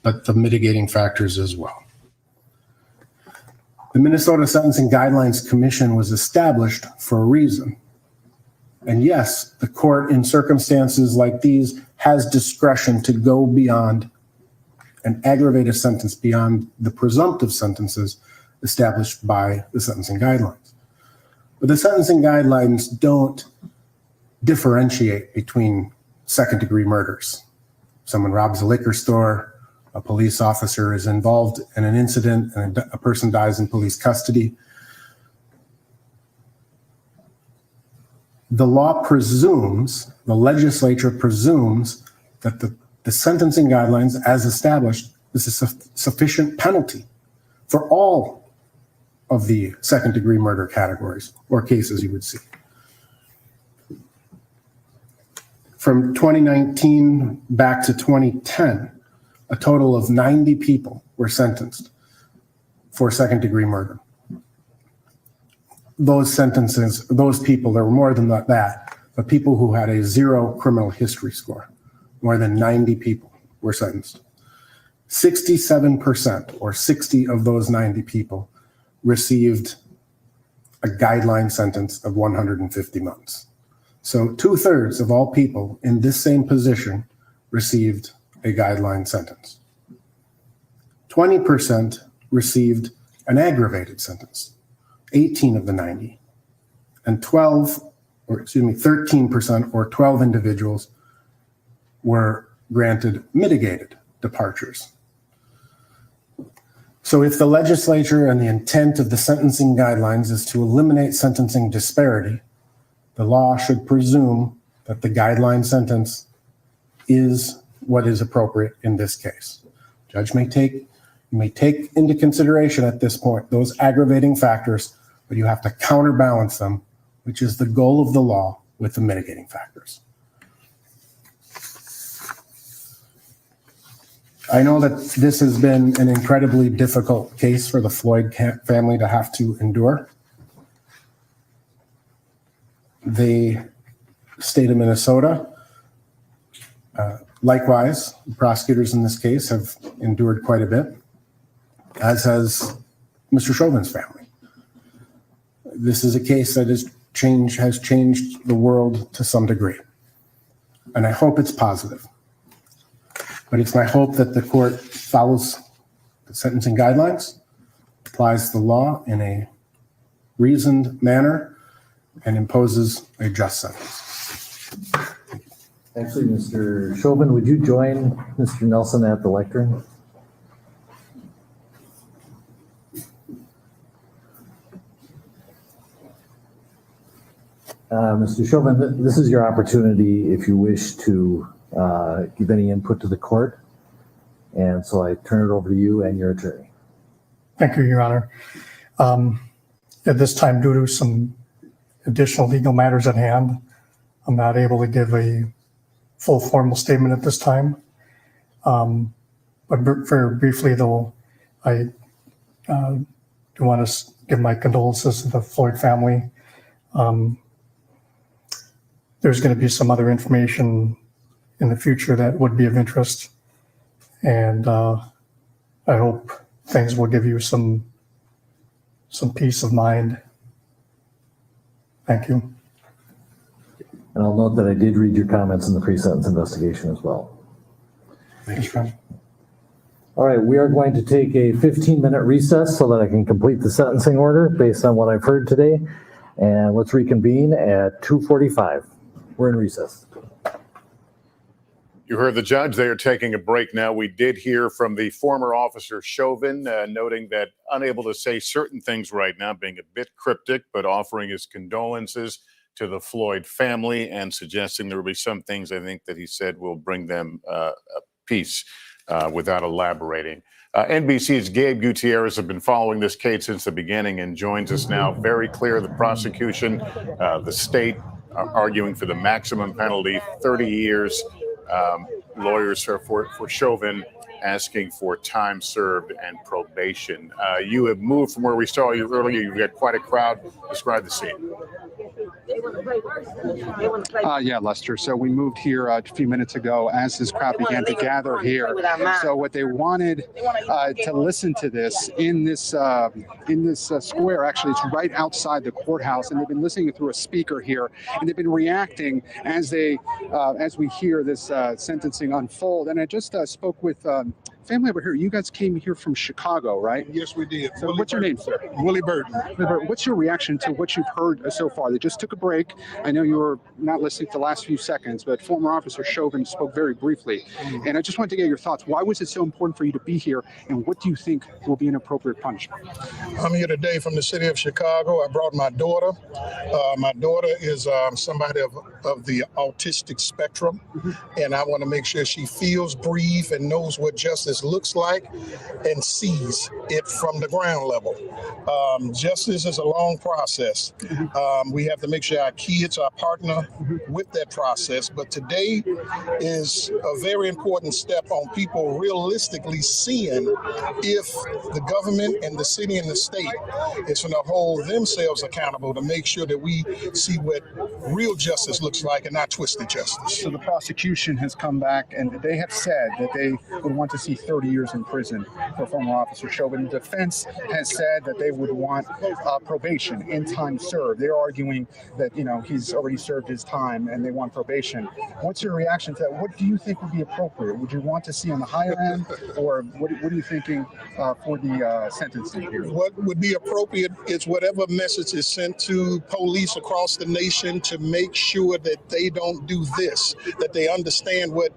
but the mitigating factors as well. The Minnesota Sentencing Guidelines Commission was established for a reason. And yes, the court in circumstances like these has discretion to go beyond and aggravate a sentence beyond the presumptive sentences established by the sentencing guidelines. But the sentencing guidelines don't differentiate between second-degree murders. Someone robs a liquor store, a police officer is involved in an incident, and a person dies in police custody. The law presumes, the legislature presumes that the sentencing guidelines as established is a sufficient penalty for all of the second-degree murder categories or cases you would see. From 2019 back to 2010, a total of 90 people were sentenced for second-degree murder. Those sentences, those people, there were more than that, but people who had a 0 criminal history score, more than 90 people were sentenced. 67%, or 60 of those 90 people, received a guideline sentence of 150 months. So 2/3 of all people in this same position received a guideline sentence. 20% received an aggravated sentence, 18 of the 90, and 13% or 12 individuals were granted mitigated departures. So if the legislature and the intent of the sentencing guidelines is to eliminate sentencing disparity, the law should presume that the guideline sentence is what is appropriate in this case. Judge may take into consideration at this point those aggravating factors, but you have to counterbalance them, which is the goal of the law, with the mitigating factors. I know that this has been an incredibly difficult case for the Floyd family to have to endure. The state of Minnesota, likewise, the prosecutors in this case have endured quite a bit, as has Mr. Chauvin's family. This is a case that has changed the world to some degree, and I hope it's positive. But it's my hope that the court follows the sentencing guidelines, applies the law in a reasoned manner, and imposes a just sentence. Actually, Mr. Chauvin, would you join Mr. Nelson at the lectern? Mr. Chauvin, this is your opportunity if you wish to give any input to the court. And so I turn it over to you and your attorney. Thank you, Your Honor. At this time, due to some additional legal matters at hand, I'm not able to give a full formal statement at this time. But very briefly, though, I do want to give my condolences to the Floyd family. There's going to be some other information in the future that would be of interest. And I hope things will give you some peace of mind. Thank you. And I'll note that I did read your comments in the pre-sentence investigation as well. Thank you. All right, we are going to take a 15-minute recess so that I can complete the sentencing order based on what I've heard today. And let's reconvene at 2:45. We're in recess. You heard the judge. They are taking a break now. We did hear from the former officer Chauvin, noting that unable to say certain things right now, being a bit cryptic, but offering his condolences to the Floyd family and suggesting there will be some things I think that he said will bring them peace without elaborating. NBC's Gabe Gutierrez has been following this case since the beginning and joins us now. Very clear, the prosecution, the state arguing for the maximum penalty, 30 years. Lawyers for Chauvin asking for time served and probation. You have moved from where we saw you earlier. You've got quite a crowd. Describe the scene. Yeah, Lester. So we moved here a few minutes ago as this crowd began to gather here. So what they wanted to listen to this in this square, actually, it's right outside the courthouse, and they've been listening through a speaker here, and they've been reacting as we hear this sentencing unfold. And I just spoke with family over here. You guys came here from Chicago, right? Yes, we did. So what's your name, sir? Willie Burton. What's your reaction to what you've heard so far? They just took a break. I know you were not listening to the last few seconds, but former Officer Chauvin spoke very briefly. And I just wanted to get your thoughts. Why was it so important for you to be here, and what do you think will be an appropriate punishment? I'm here today from the city of Chicago. I brought my daughter. My daughter is somebody of the autistic spectrum, and I want to make sure she feels, breathes, and knows what justice looks like and sees it from the ground level. Justice is a long process. We have to make sure our kids are partner with that process. But today is a very important step on people realistically seeing if the government and the city and the state is going to hold themselves accountable to make sure that we see what real justice looks like and not twisted justice. So the prosecution has come back and they have said that they would want to see 30 years in prison for former Officer Chauvin. The defense has said that they would want probation in time served. They're arguing that, he's already served his time and they want probation. What's your reaction to that? What do you think would be appropriate? Would you want to see on the higher end, or what are you thinking for the sentencing here? What would be appropriate is whatever message is sent to police across the nation to make sure that they don't do this, that they understand what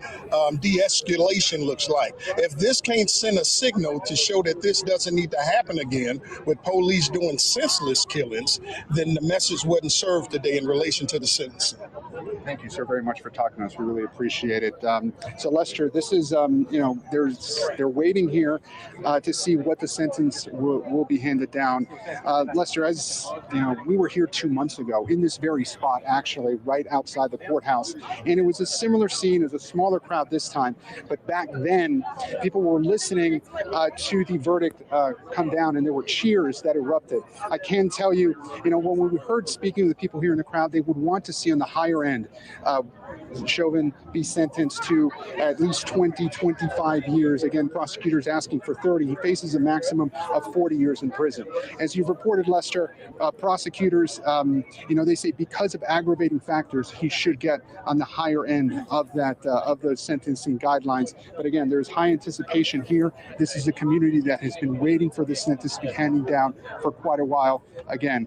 de-escalation looks like. If this can't send a signal to show that this doesn't need to happen again with police doing senseless killings, then the message wasn't served today in relation to the sentencing. Thank you, sir, very much for talking to us. We really appreciate it. So, Lester, this is, they're waiting here to see what the sentence will be handed down. Lester, as we were here 2 months ago in this very spot, actually, right outside the courthouse, and it was a similar scene. It was a smaller crowd this time, but back then, people were listening to the verdict come down, and there were cheers that erupted. I can tell you, when we heard speaking to the people here in the crowd, they would want to see on the higher end Chauvin be sentenced to at least 20, 25 years. Again, prosecutors asking for 30. He faces a maximum of 40 years in prison. As you've reported, Lester, prosecutors, they say because of aggravating factors, he should get on the higher end of that of those sentencing guidelines. But again, there's high anticipation here. This is a community that has been waiting for this sentence to be handed down for quite a while. Again,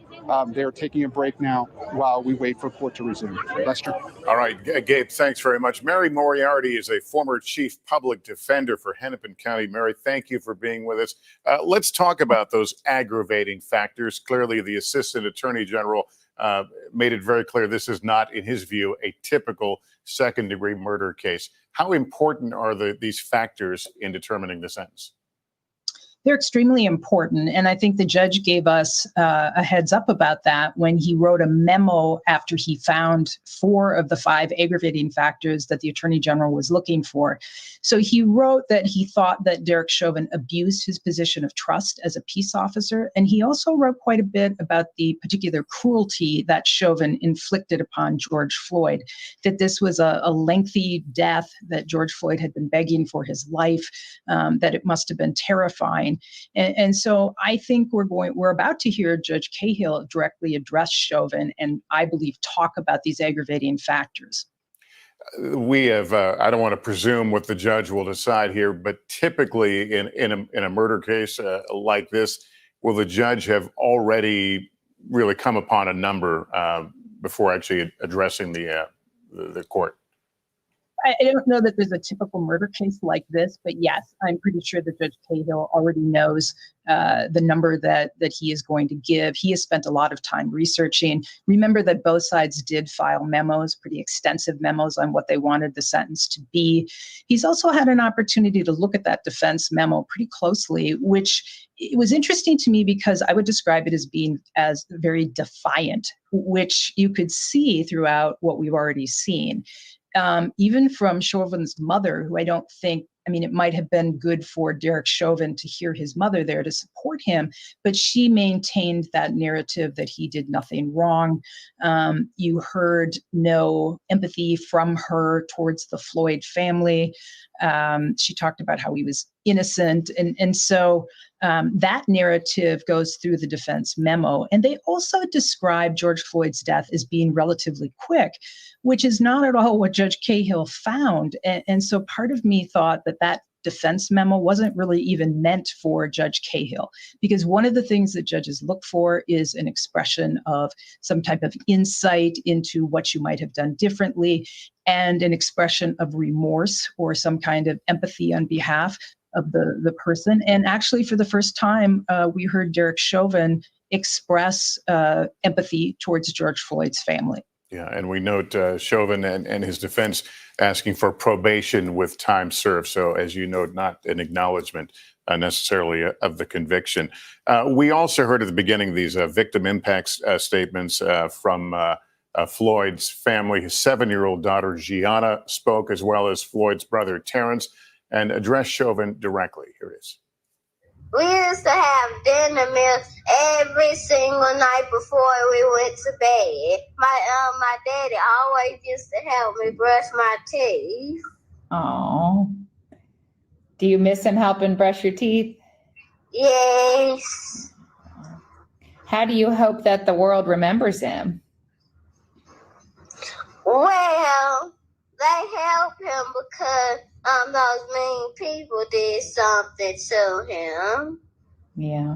they're taking a break now while we wait for court to resume. Lester? All right, Gabe, thanks very much. Mary Moriarty is a former chief public defender for Hennepin County. Mary, thank you for being with us. Let's talk about those aggravating factors. Clearly, the Assistant Attorney General made it very clear this is not, in his view, a typical second-degree murder case. How important are these factors in determining the sentence? They're extremely important. And I think the judge gave us a heads up about that when he wrote a memo after he found 4 of the 5 aggravating factors that the Attorney General was looking for. So he wrote that he thought that Derrick Chauvin abused his position of trust as a peace officer. And he also wrote quite a bit about the particular cruelty that Chauvin inflicted upon George Floyd, that this was a lengthy death, that George Floyd had been begging for his life, that it must have been terrifying. And so I think we're about to hear Judge Cahill directly address Chauvin and I believe talk about these aggravating factors. We have, I don't want to presume what the judge will decide here, but typically in a murder case like this, will the judge have already really come upon a number before actually addressing the court? I don't know that there's a typical murder case like this, but yes, I'm pretty sure that Judge Cahill already knows the number that he is going to give. He has spent a lot of time researching. Remember that both sides did file memos, pretty extensive memos on what they wanted the sentence to be. He's also had an opportunity to look at that defense memo pretty closely, which it was interesting to me because I would describe it as being as very defiant, which you could see throughout what we've already seen. Even from Chauvin's mother, who I don't think, it might have been good for Derrick Chauvin to hear his mother there to support him, but she maintained that narrative that he did nothing wrong. You heard no empathy from her towards the Floyd family. She talked about how he was innocent. And so that narrative goes through the defense memo. And they also describe George Floyd's death as being relatively quick, which is not at all what Judge Cahill found. And so part of me thought that defense memo wasn't really even meant for Judge Cahill, because one of the things that judges look for is an expression of some type of insight into what you might have done differently and an expression of remorse or some kind of empathy on behalf of the person. And actually, for the first time, we heard Derrick Chauvin express empathy towards George Floyd's family. Yeah, and we note Chauvin and his defense asking for probation with time served. So, as you note, not an acknowledgement necessarily of the conviction. We also heard at the beginning these victim impact statements from Floyd's family. His 7-year-old daughter, Gianna, spoke, as well as Floyd's brother, Terrence, and addressed Chauvin directly. Here it is. We used to have dinner meals every single night before we went to bed. My daddy always used to help me brush my teeth. Oh, do you miss him helping brush your teeth? Yes. How do you hope that the world remembers him? Well, they help him because those mean people did something to him. Yeah.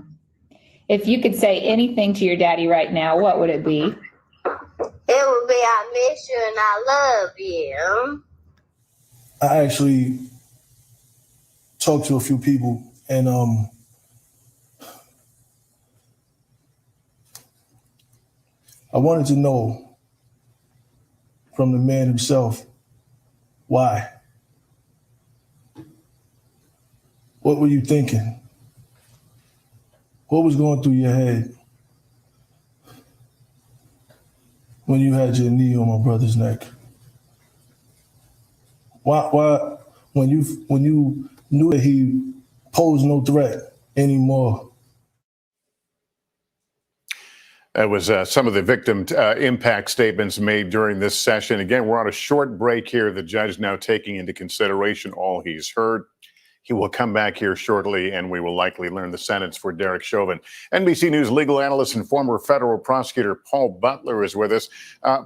If you could say anything to your daddy right now, what would it be? It would be, I miss you and I love you. I actually talked to a few people, and I wanted to know from the man himself, why? What were you thinking? What was going through your head when you had your knee on my brother's neck? Why when you knew that he posed no threat anymore? That was some of the victim impact statements made during this session. Again, we're on a short break here. The judge now taking into consideration all he's heard. He will come back here shortly, and we will likely learn the sentence for Derrick Chauvin. NBC News legal analyst and former federal prosecutor Paul Butler is with us.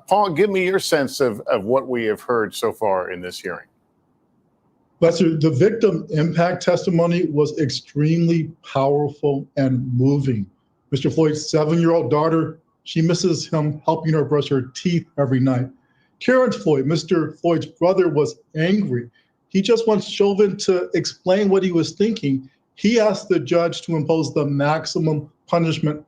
Paul, give me your sense of what we have heard so far in this hearing. Lester, the victim impact testimony was extremely powerful and moving. Mr. Floyd's 7-year-old daughter, she misses him helping her brush her teeth every night. Terrence Floyd, Mr. Floyd's brother, was angry. He just wants Chauvin to explain what he was thinking. He asked the judge to impose the maximum punishment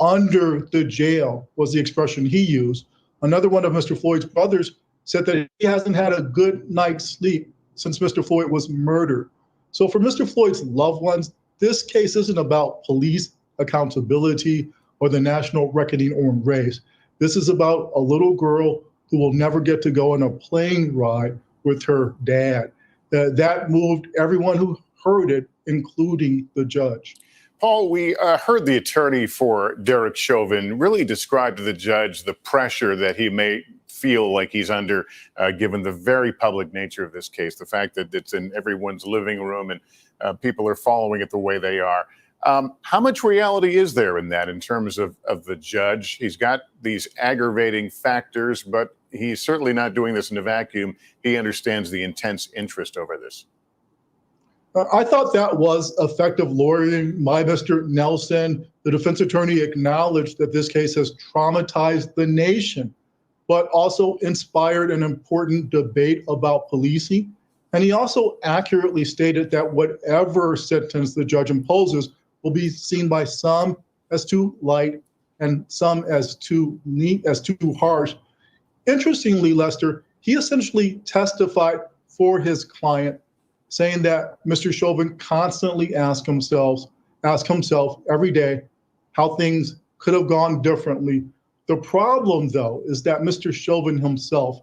under the jail, was the expression he used. Another one of Mr. Floyd's brothers said that he hasn't had a good night's sleep since Mr. Floyd was murdered. So for Mr. Floyd's loved ones, this case isn't about police accountability or the national reckoning on race. This is about a little girl who will never get to go on a plane ride with her dad. That moved everyone who heard it, including the judge. Paul, we heard the attorney for Derrick Chauvin really describe to the judge the pressure that he may feel like he's under, given the very public nature of this case, the fact that it's in everyone's living room and people are following it the way they are. How much reality is there in that in terms of the judge? He's got these aggravating factors, but he's certainly not doing this in a vacuum. He understands the intense interest over this. I thought that was effective lawyering by Mr. Nelson. The defense attorney acknowledged that this case has traumatized the nation, but also inspired an important debate about policing. And he also accurately stated that whatever sentence the judge imposes will be seen by some as too light and some as too harsh. Interestingly, Lester, he essentially testified for his client, saying that Mr. Chauvin constantly asked himself every day how things could have gone differently. The problem, though, is that Mr. Chauvin himself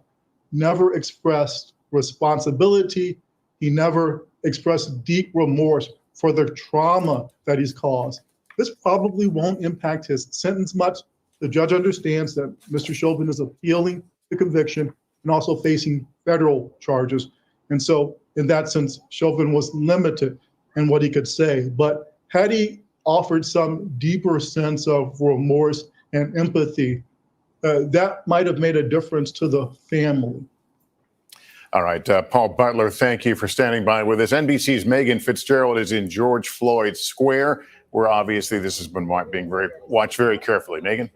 never expressed responsibility. He never expressed deep remorse for the trauma that he's caused. This probably won't impact his sentence much. The judge understands that Mr. Chauvin is appealing the conviction and also facing federal charges. And so in that sense, Chauvin was limited in what he could say. But had he offered some deeper sense of remorse and empathy, that might have made a difference to the family. All right, Paul Butler, thank you for standing by with us. NBC's Megan Fitzgerald is in George Floyd Square, where obviously this has been being watched very carefully. Megan?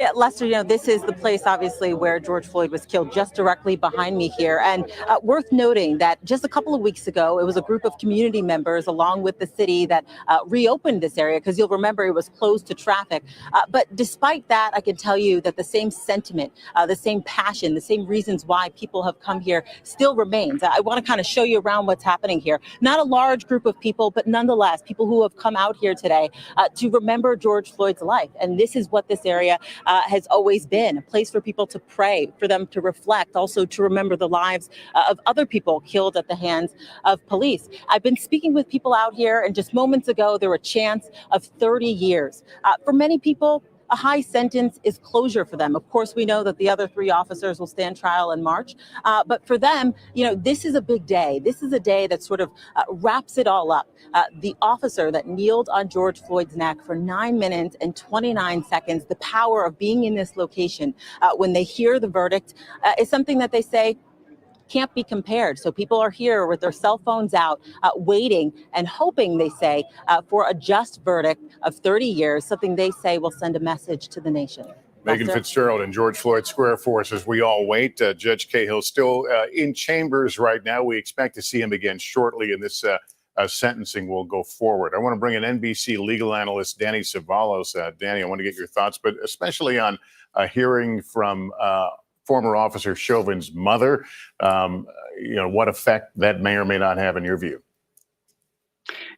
Yeah, Lester, this is the place, obviously, where George Floyd was killed, just directly behind me here. And worth noting that just a couple of weeks ago, it was a group of community members along with the city that reopened this area, because you'll remember it was closed to traffic. But despite that, I can tell you that the same sentiment, the same passion, the same reasons why people have come here still remains. I want to kind of show you around what's happening here. Not a large group of people, but nonetheless, people who have come out here today to remember George Floyd's life. And this is what this area has always been, a place for people to pray, for them to reflect, also to remember the lives of other people killed at the hands of police. I've been speaking with people out here, and just moments ago, there were chants of 30 years. For many people, a high sentence is closure for them. Of course, we know that the other 3 officers will stand trial in March. But for them, this is a big day. This is a day that sort of wraps it all up. The officer that kneeled on George Floyd's neck for 9 minutes and 29 seconds, the power of being in this location when they hear the verdict is something that they say can't be compared. So people are here with their cell phones out, waiting and hoping, they say, for a just verdict of 30 years, something they say will send a message to the nation. Megan Fitzgerald in George Floyd Square for us as we all wait. Judge Cahill still in chambers right now. We expect to see him again shortly, and this sentencing will go forward. I want to bring in NBC legal analyst Danny Ceballos. Danny, I want to get your thoughts, but especially on hearing from former Officer Chauvin's mother, what effect that may or may not have in your view.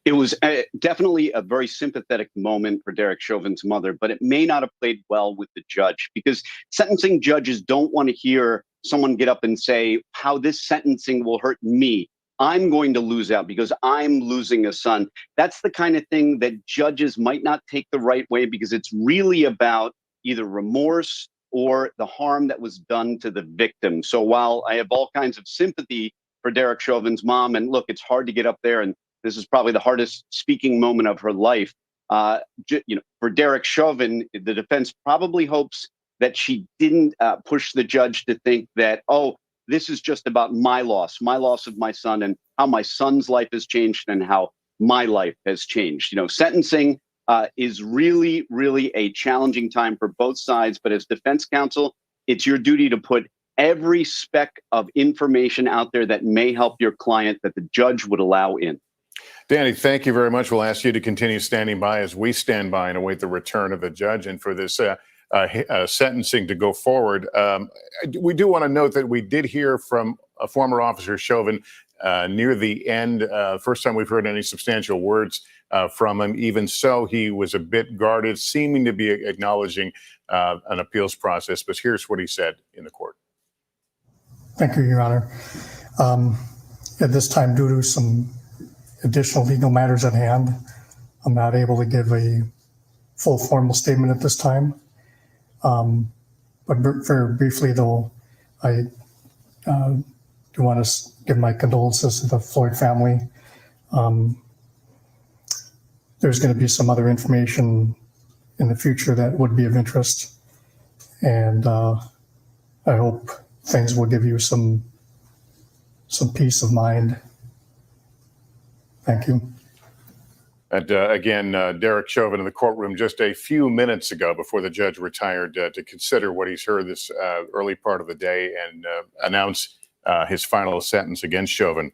It was definitely a very sympathetic moment for Derrick Chauvin's mother, but it may not have played well with the judge, because sentencing judges don't want to hear someone get up and say how this sentencing will hurt me. I'm going to lose out because I'm losing a son. That's the kind of thing that judges might not take the right way, because it's really about either remorse or the harm that was done to the victim. So while I have all kinds of sympathy for Derrick Chauvin's mom, and look, it's hard to get up there, and this is probably the hardest speaking moment of her life. For Derrick Chauvin, the defense probably hopes that she didn't push the judge to think that, oh, this is just about my loss of my son, and how my son's life has changed and how my life has changed. Sentencing is really, really a challenging time for both sides. But as defense counsel, it's your duty to put every speck of information out there that may help your client that the judge would allow in. Danny, thank you very much. We'll ask you to continue standing by as we stand by and await the return of the judge and for this sentencing to go forward. We do want to note that we did hear from a former officer, Chauvin, near the end. First time we've heard any substantial words from him. Even so, he was a bit guarded, seeming to be acknowledging an appeals process. But here's what he said in the court. Thank you, Your Honor. At this time, due to some additional legal matters at hand, I'm not able to give a full formal statement at this time. But very briefly, though, I do want to give my condolences to the Floyd family. There's going to be some other information in the future that would be of interest, and I hope things will give you some peace of mind. Thank you. And again, Derrick Chauvin in the courtroom just a few minutes ago before the judge retired to consider what he's heard this early part of the day and announce his final sentence against Chauvin.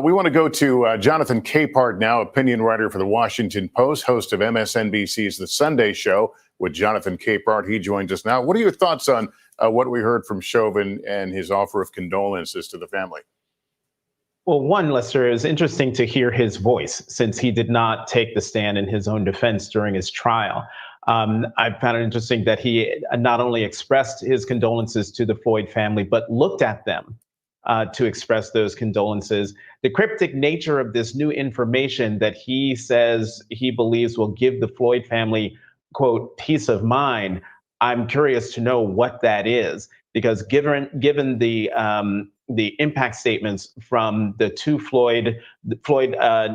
We want to go to Jonathan Capehart now, opinion writer for the Washington Post, host of MSNBC's The Sunday Show with Jonathan Capehart. He joins us now. What are your thoughts on what we heard from Chauvin and his offer of condolences to the family? Well, one, Lester, it was interesting to hear his voice since he did not take the stand in his own defense during his trial. I found it interesting that he not only expressed his condolences to the Floyd family, but looked at them to express those condolences. The cryptic nature of this new information that he says he believes will give the Floyd family, quote, peace of mind. I'm curious to know what that is, because given the impact statements from the two Floyd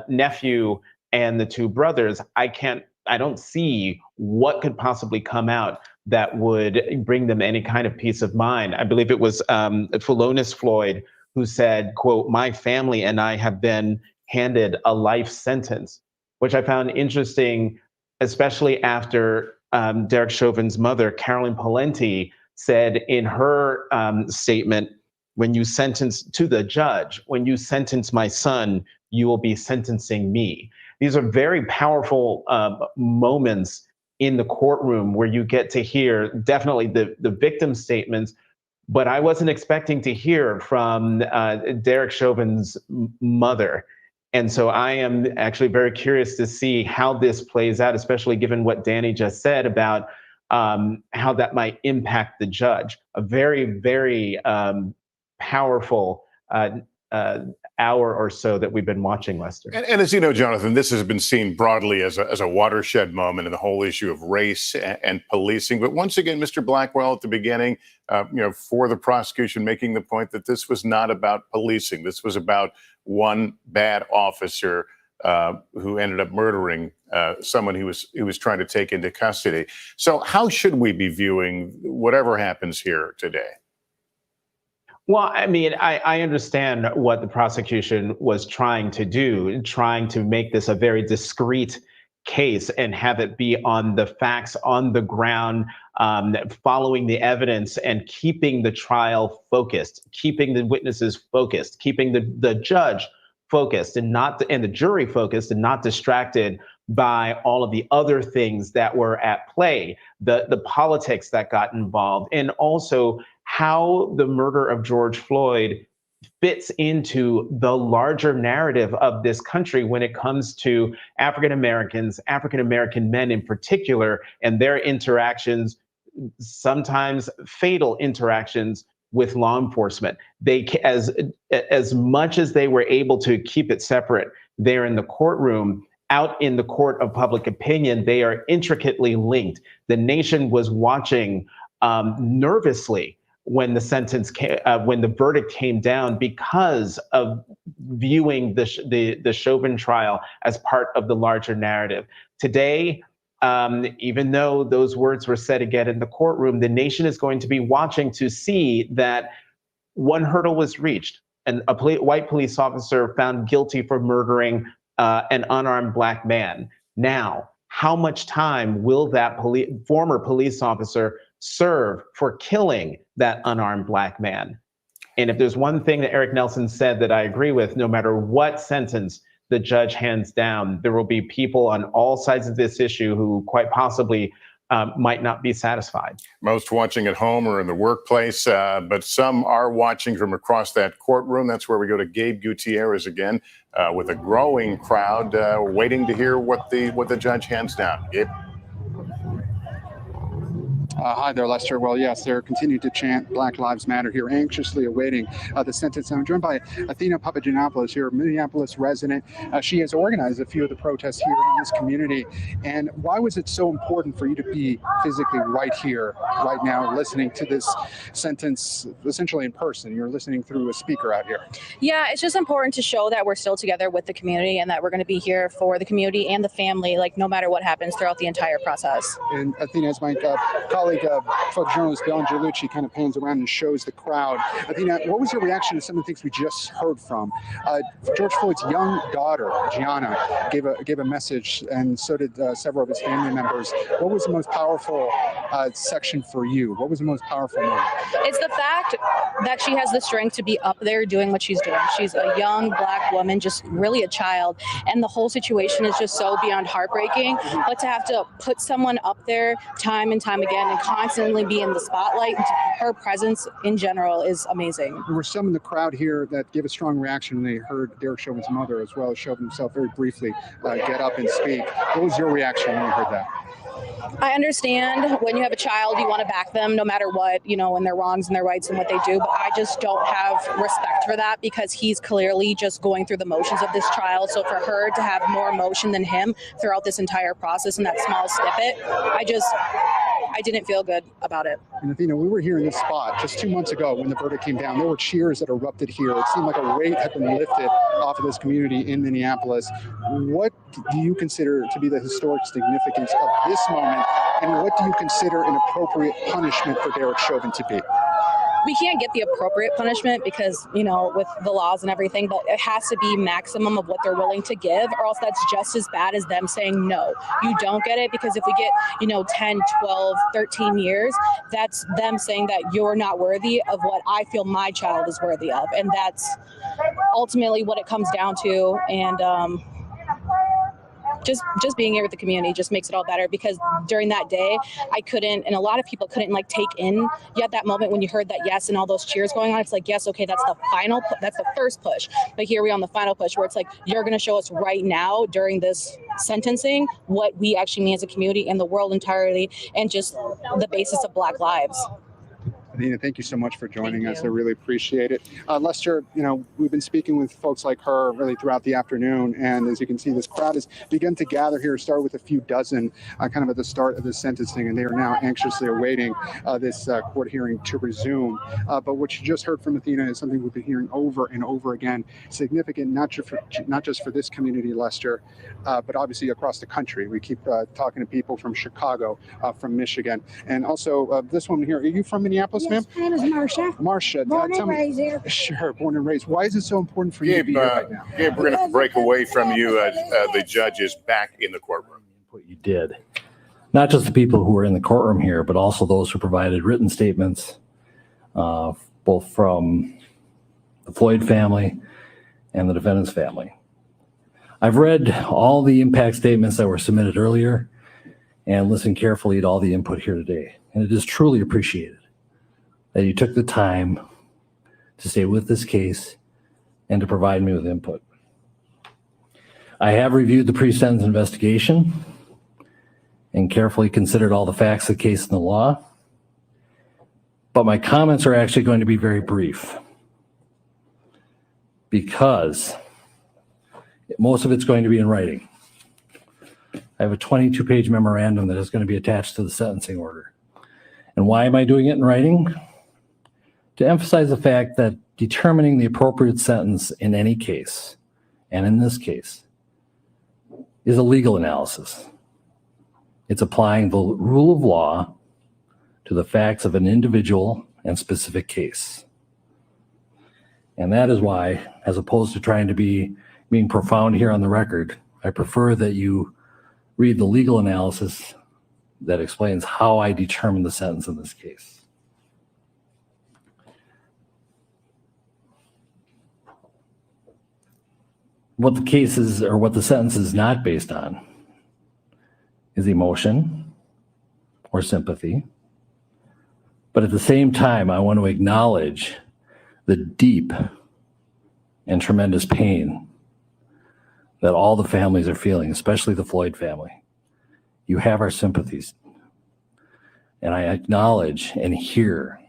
nephew and the two brothers, I don't see what could possibly come out that would bring them any kind of peace of mind. I believe it was Philonis Floyd who said, quote, my family and I have been handed a life sentence, which I found interesting, especially after Derrick Chauvin's mother, Carolyn Palenti, said in her statement, when you sentence to the judge, when you sentence my son, you will be sentencing me. These are very powerful moments in the courtroom where you get to hear definitely the victim statements, but I wasn't expecting to hear from Derrick Chauvin's mother. And so I am actually very curious to see how this plays out, especially given what Danny just said about how that might impact the judge. A very, very powerful hour or so that we've been watching, Lester. And as you know, Jonathan, this has been seen broadly as a watershed moment in the whole issue of race and policing. But once again, Mr. Blackwell at the beginning, for the prosecution, making the point that this was not about policing. This was about one bad officer who ended up murdering someone he was trying to take into custody. So how should we be viewing whatever happens here today? Well, I mean, I understand what the prosecution was trying to do, trying to make this a very discreet case and have it be on the facts, on the ground, following the evidence and keeping the trial focused, keeping the witnesses focused, keeping the judge focused and the jury focused and not distracted by all of the other things that were at play, the politics that got involved, and also how the murder of George Floyd fits into the larger narrative of this country when it comes to African Americans, African American men in particular, and their interactions, sometimes fatal interactions with law enforcement. As much as they were able to keep it separate there in the courtroom, out in the court of public opinion, they are intricately linked. The nation was watching nervously when the verdict came down, because of viewing the Chauvin trial as part of the larger narrative. Today, even though those words were said again in the courtroom, the nation is going to be watching to see that one hurdle was reached, and a white police officer found guilty for murdering an unarmed black man. Now, how much time will that former police officer serve for killing that unarmed black man? And if there's one thing that Eric Nelson said that I agree with, no matter what sentence the judge hands down, there will be people on all sides of this issue who quite possibly might not be satisfied. Most watching at home or in the workplace, but some are watching from across that courtroom. That's where we go to Gabe Gutierrez again, with a growing crowd waiting to hear what the judge hands down. Gabe. Hi there, Lester. Well, yes, they're continuing to chant Black Lives Matter here, anxiously awaiting the sentence. I'm joined by Athena Papagiannopoulos here, a Minneapolis resident. She has organized a few of the protests here in this community. And why was it so important for you to be physically right here, right now, listening to this sentence essentially in person? You're listening through a speaker out here. Yeah, it's just important to show that we're still together with the community and that we're going to be here for the community and the family, like no matter what happens throughout the entire process. And Athena, as my colleague, photojournalist Bill Angelucci, kind of pans around and shows the crowd. Athena, what was your reaction to some of the things we just heard from? George Floyd's young daughter, Gianna, gave a message, and so did several of his family members. What was the most powerful section for you? What was the most powerful moment? It's the fact that she has the strength to be up there doing what she's doing. She's a young black woman, just really a child, and the whole situation is just so beyond heartbreaking. But to have to put someone up there time and time again and constantly be in the spotlight, her presence in general is amazing. There were some in the crowd here that gave a strong reaction when they heard Derrick Chauvin's mother, as well as Chauvin himself, very briefly get up and speak. What was your reaction when you heard that? I understand when you have a child, you want to back them no matter what, and their wrongs and their rights and what they do. But I just don't have respect for that, because he's clearly just going through the motions of this child. So for her to have more emotion than him throughout this entire process in that small snippet, I didn't feel good about it. And Athena, we were here in this spot just 2 months ago when the verdict came down. There were cheers that erupted here. It seemed like a weight had been lifted off of this community in Minneapolis. What do you consider to be the historic significance of this moment, and what do you consider an appropriate punishment for Derrick Chauvin to be? We can't get the appropriate punishment because, with the laws and everything, but it has to be maximum of what they're willing to give, or else that's just as bad as them saying, no, you don't get it. Because if we get, 10, 12, 13 years, that's them saying that you're not worthy of what I feel my child is worthy of. And that's ultimately what it comes down to. And, just being here with the community just makes it all better, because during that day I couldn't, and a lot of people couldn't take in yet that moment when you heard that yes and all those cheers going on. It's like, yes, okay, that's the first push, but here we are on the final push where it's like, you're going to show us right now during this sentencing what we actually mean as a community and the world entirely, and just the basis of Black lives. Athena, thank you so much for joining us. I really appreciate it. Lester, we've been speaking with folks like her really throughout the afternoon. And as you can see, this crowd has begun to gather here, start with a few dozen kind of at the start of the sentencing. And they are now anxiously awaiting this court hearing to resume. But what you just heard from Athena is something we've been hearing over and over again. Significant, not just for this community, Lester, but obviously across the country. We keep talking to people from Chicago, from Michigan. And also this woman here, are you from Minneapolis? Yes, my name is Marcia. Marcia, born and raised here. Sure, born and raised. Why is it so important for you to be here right now? Gabe, we're going to break away from you. The judge is back in the courtroom. What you did, not just the people who were in the courtroom here, but also those who provided written statements, both from the Floyd family and the defendant's family. I've read all the impact statements that were submitted earlier and listened carefully to all the input here today, and it is truly appreciated that you took the time to stay with this case and to provide me with input. I have reviewed the pre-sentence investigation and carefully considered all the facts of the case and the law. But my comments are actually going to be very brief because most of it's going to be in writing. I have a 22-page memorandum that is going to be attached to the sentencing order. And why am I doing it in writing? To emphasize the fact that determining the appropriate sentence in any case, and in this case, is a legal analysis. It's applying the rule of law to the facts of an individual and specific case. And that is why, as opposed to trying to being profound here on the record, I prefer that you read the legal analysis that explains how I determined the sentence in this case. What the case is, or what the sentence is not based on, is emotion or sympathy. But at the same time, I want to acknowledge the deep and tremendous pain that all the families are feeling, especially the Floyd family. You have our sympathies. And I acknowledge and hear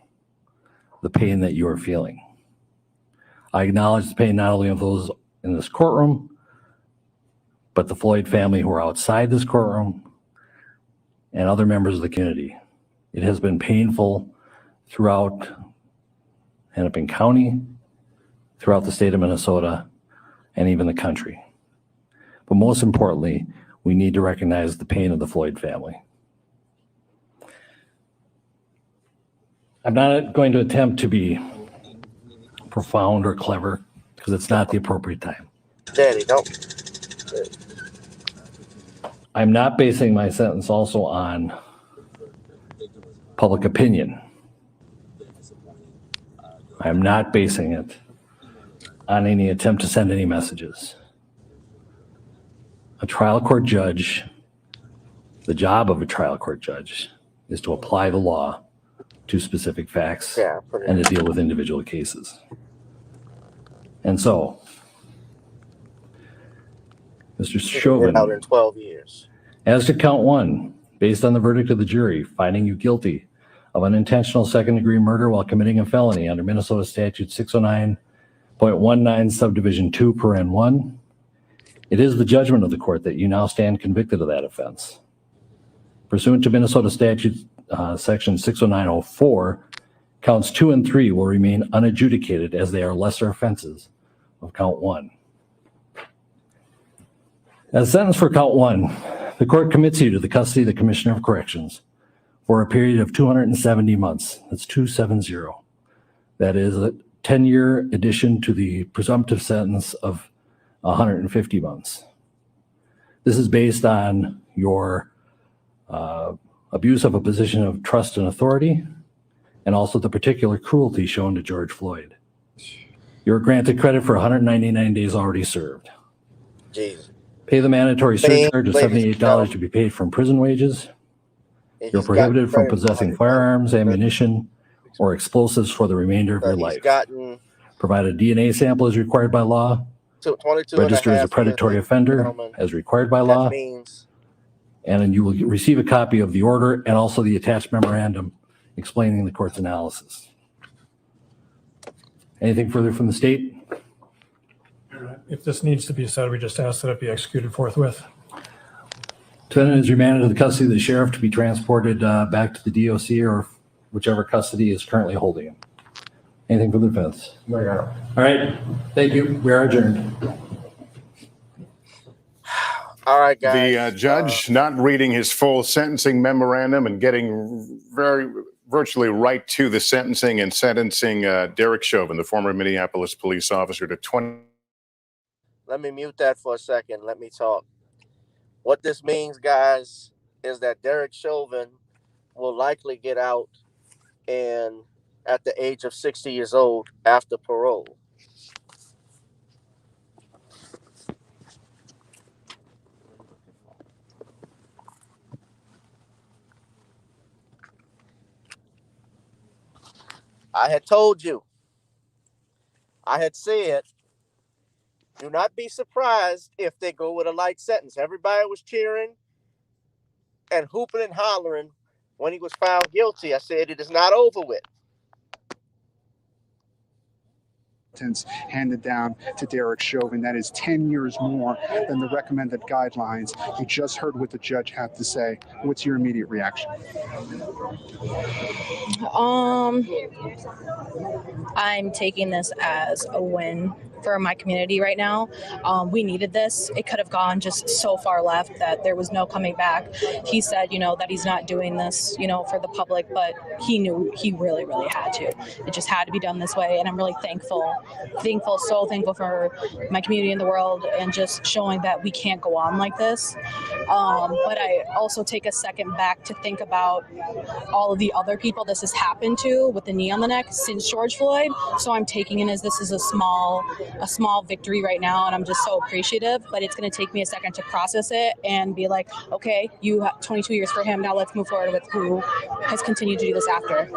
the pain that you are feeling. I acknowledge the pain not only of those in this courtroom, but the Floyd family who are outside this courtroom and other members of the community. It has been painful throughout Hennepin County, throughout the state of Minnesota, and even the country. But most importantly, we need to recognize the pain of the Floyd family. I'm not going to attempt to be profound or clever because it's not the appropriate time. Daddy, don't. I'm not basing my sentence also on public opinion. I'm not basing it on any attempt to send any messages. A trial court judge, the job of a trial court judge is to apply the law to specific facts and to deal with individual cases. And so, Mr. Chauvin, out in 12 years. As to count one, based on the verdict of the jury, finding you guilty of unintentional second-degree murder while committing a felony under Minnesota Statute 609.19 subdivision 2 paren 1, it is the judgment of the court that you now stand convicted of that offense. Pursuant to Minnesota Statute section 609.04, counts 2 and 3 will remain unadjudicated as they are lesser offenses of count 1. As sentence for count 1, the court commits you to the custody of the Commissioner of Corrections for a period of 270 months. That's 270. That is a 10-year addition to the presumptive sentence of 150 months. This is based on your abuse of a position of trust and authority, and also the particular cruelty shown to George Floyd. You're granted credit for 199 days already served. Jesus. Pay the mandatory surcharge of $78 to be paid from prison wages. You're prohibited from possessing firearms, ammunition, or explosives for the remainder of your life. Provide a DNA sample as required by law. Register as a predatory offender as required by law. And then you will receive a copy of the order and also the attached memorandum explaining the court's analysis. Anything further from the state? If this needs to be said, we just ask that it be executed forthwith. Defendant is remanded to the custody of the sheriff to be transported back to the DOC or whichever custody is currently holding him. Anything for the defense? No, Your Honor. All right. Thank you. We are adjourned. All right, guys. The judge not reading his full sentencing memorandum and getting virtually right to the sentencing and sentencing Derrick Chauvin, the former Minneapolis police officer, to 20. Let me mute that for a second. Let me talk. What this means, guys, is that Derrick Chauvin will likely get out and at the age of 60 years old after parole. I had told you. I had said, do not be surprised if they go with a light sentence. Everybody was cheering and hooping and hollering when he was found guilty. I said, it is not over with. sentence handed down to Derrick Chauvin. That is 10 years more than the recommended guidelines. You just heard what the judge had to say. What's your immediate reaction? I'm taking this as a win for my community right now. We needed this. It could have gone just so far left that there was no coming back. He said, that he's not doing this, for the public, but he knew he really, really had to. It just had to be done this way. And I'm really thankful, so thankful for my community in the world and just showing that we can't go on like this. But I also take a second back to think about all of the other people this has happened to with the knee on the neck since George Floyd. So I'm taking it as this is a small victory right now, and I'm just so appreciative. But it's going to take me a second to process it and be like, okay, you have 22 years for him. Now let's move forward with who has continued to do this after.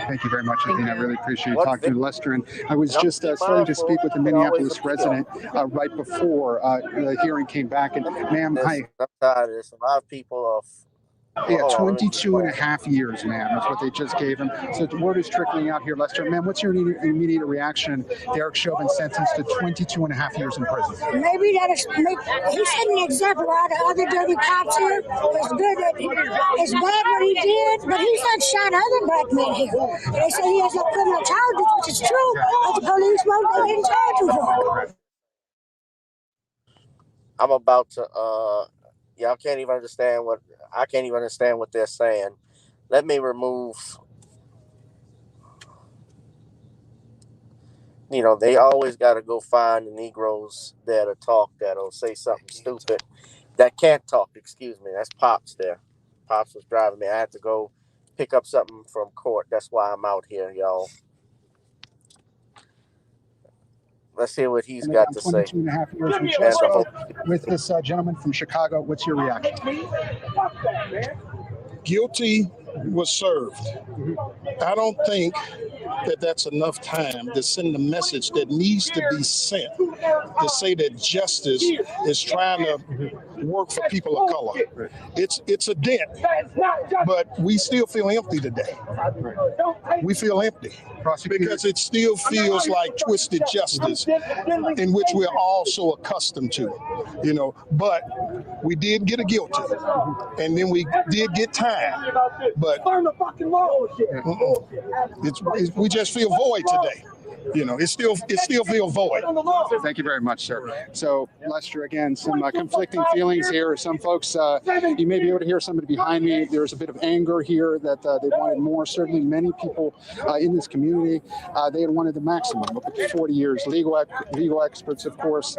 Thank you very much, Athena. I really appreciate you talking to Lester. And I was just starting to speak with the Minneapolis resident right before the hearing came back. And ma'am, I'm tired of this. A lot of people are. Yeah, 22 and a half years, ma'am. That's what they just gave him. So the word is trickling out here, Lester. Ma'am, what's your immediate reaction? Derrick Chauvin sentenced to 22 and a half years in prison. Maybe he set an example out of other dirty cops here. It's good that it's bad what he did, but he's not shot other black men here. They say he has no criminal charges, which is true, but the police won't they didn't charge him for it. I'm about to y'all can't even understand what they're saying. Let me remove. They always got to go find the Negroes that'll talk, that'll say something stupid, that can't talk. Excuse me, that's Pops there. Pops was driving me. I had to go pick up something from court. That's why I'm out here, y'all. Let's hear what he's got to say. 22 and a half years. We just spoke with this gentleman from Chicago. What's your reaction? Guilty was served. I don't think that that's enough time to send the message that needs to be sent to say that justice is trying to work for people of color. It's a dent, but we still feel empty today. We feel empty because it still feels like twisted justice in which we're all so accustomed to, but we did get a guilty and then we did get time, but we just feel void today. It still feels void. Thank you very much, sir. So, Lester, again, some conflicting feelings here. Some folks, you may be able to hear somebody behind me. There's a bit of anger here that they wanted more. Certainly, many people in this community, they had wanted the maximum, up to 40 years. Legal experts, of course,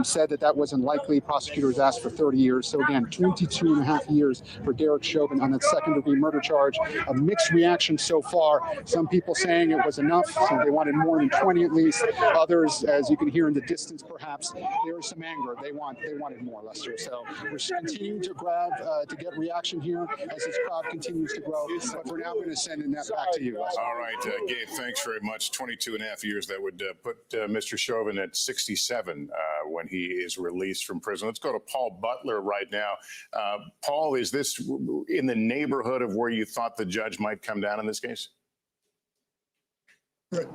said that wasn't likely. Prosecutors asked for 30 years. So, again, 22 and a half years for Derrick Chauvin on that second-degree murder charge. A mixed reaction so far. Some people saying it was enough. So they wanted more than 20 at least. Others, as you can hear in the distance, perhaps there is some anger. They wanted more, Lester. So we're continuing to grab to get reaction here as this crowd continues to grow. But we're now going to send that back to you, Lester. All right, Gabe, thanks very much. 22 and a half years. That would put Mr. Chauvin at 67 when he is released from prison. Let's go to Paul Butler right now. Paul, is this in the neighborhood of where you thought the judge might come down in this case?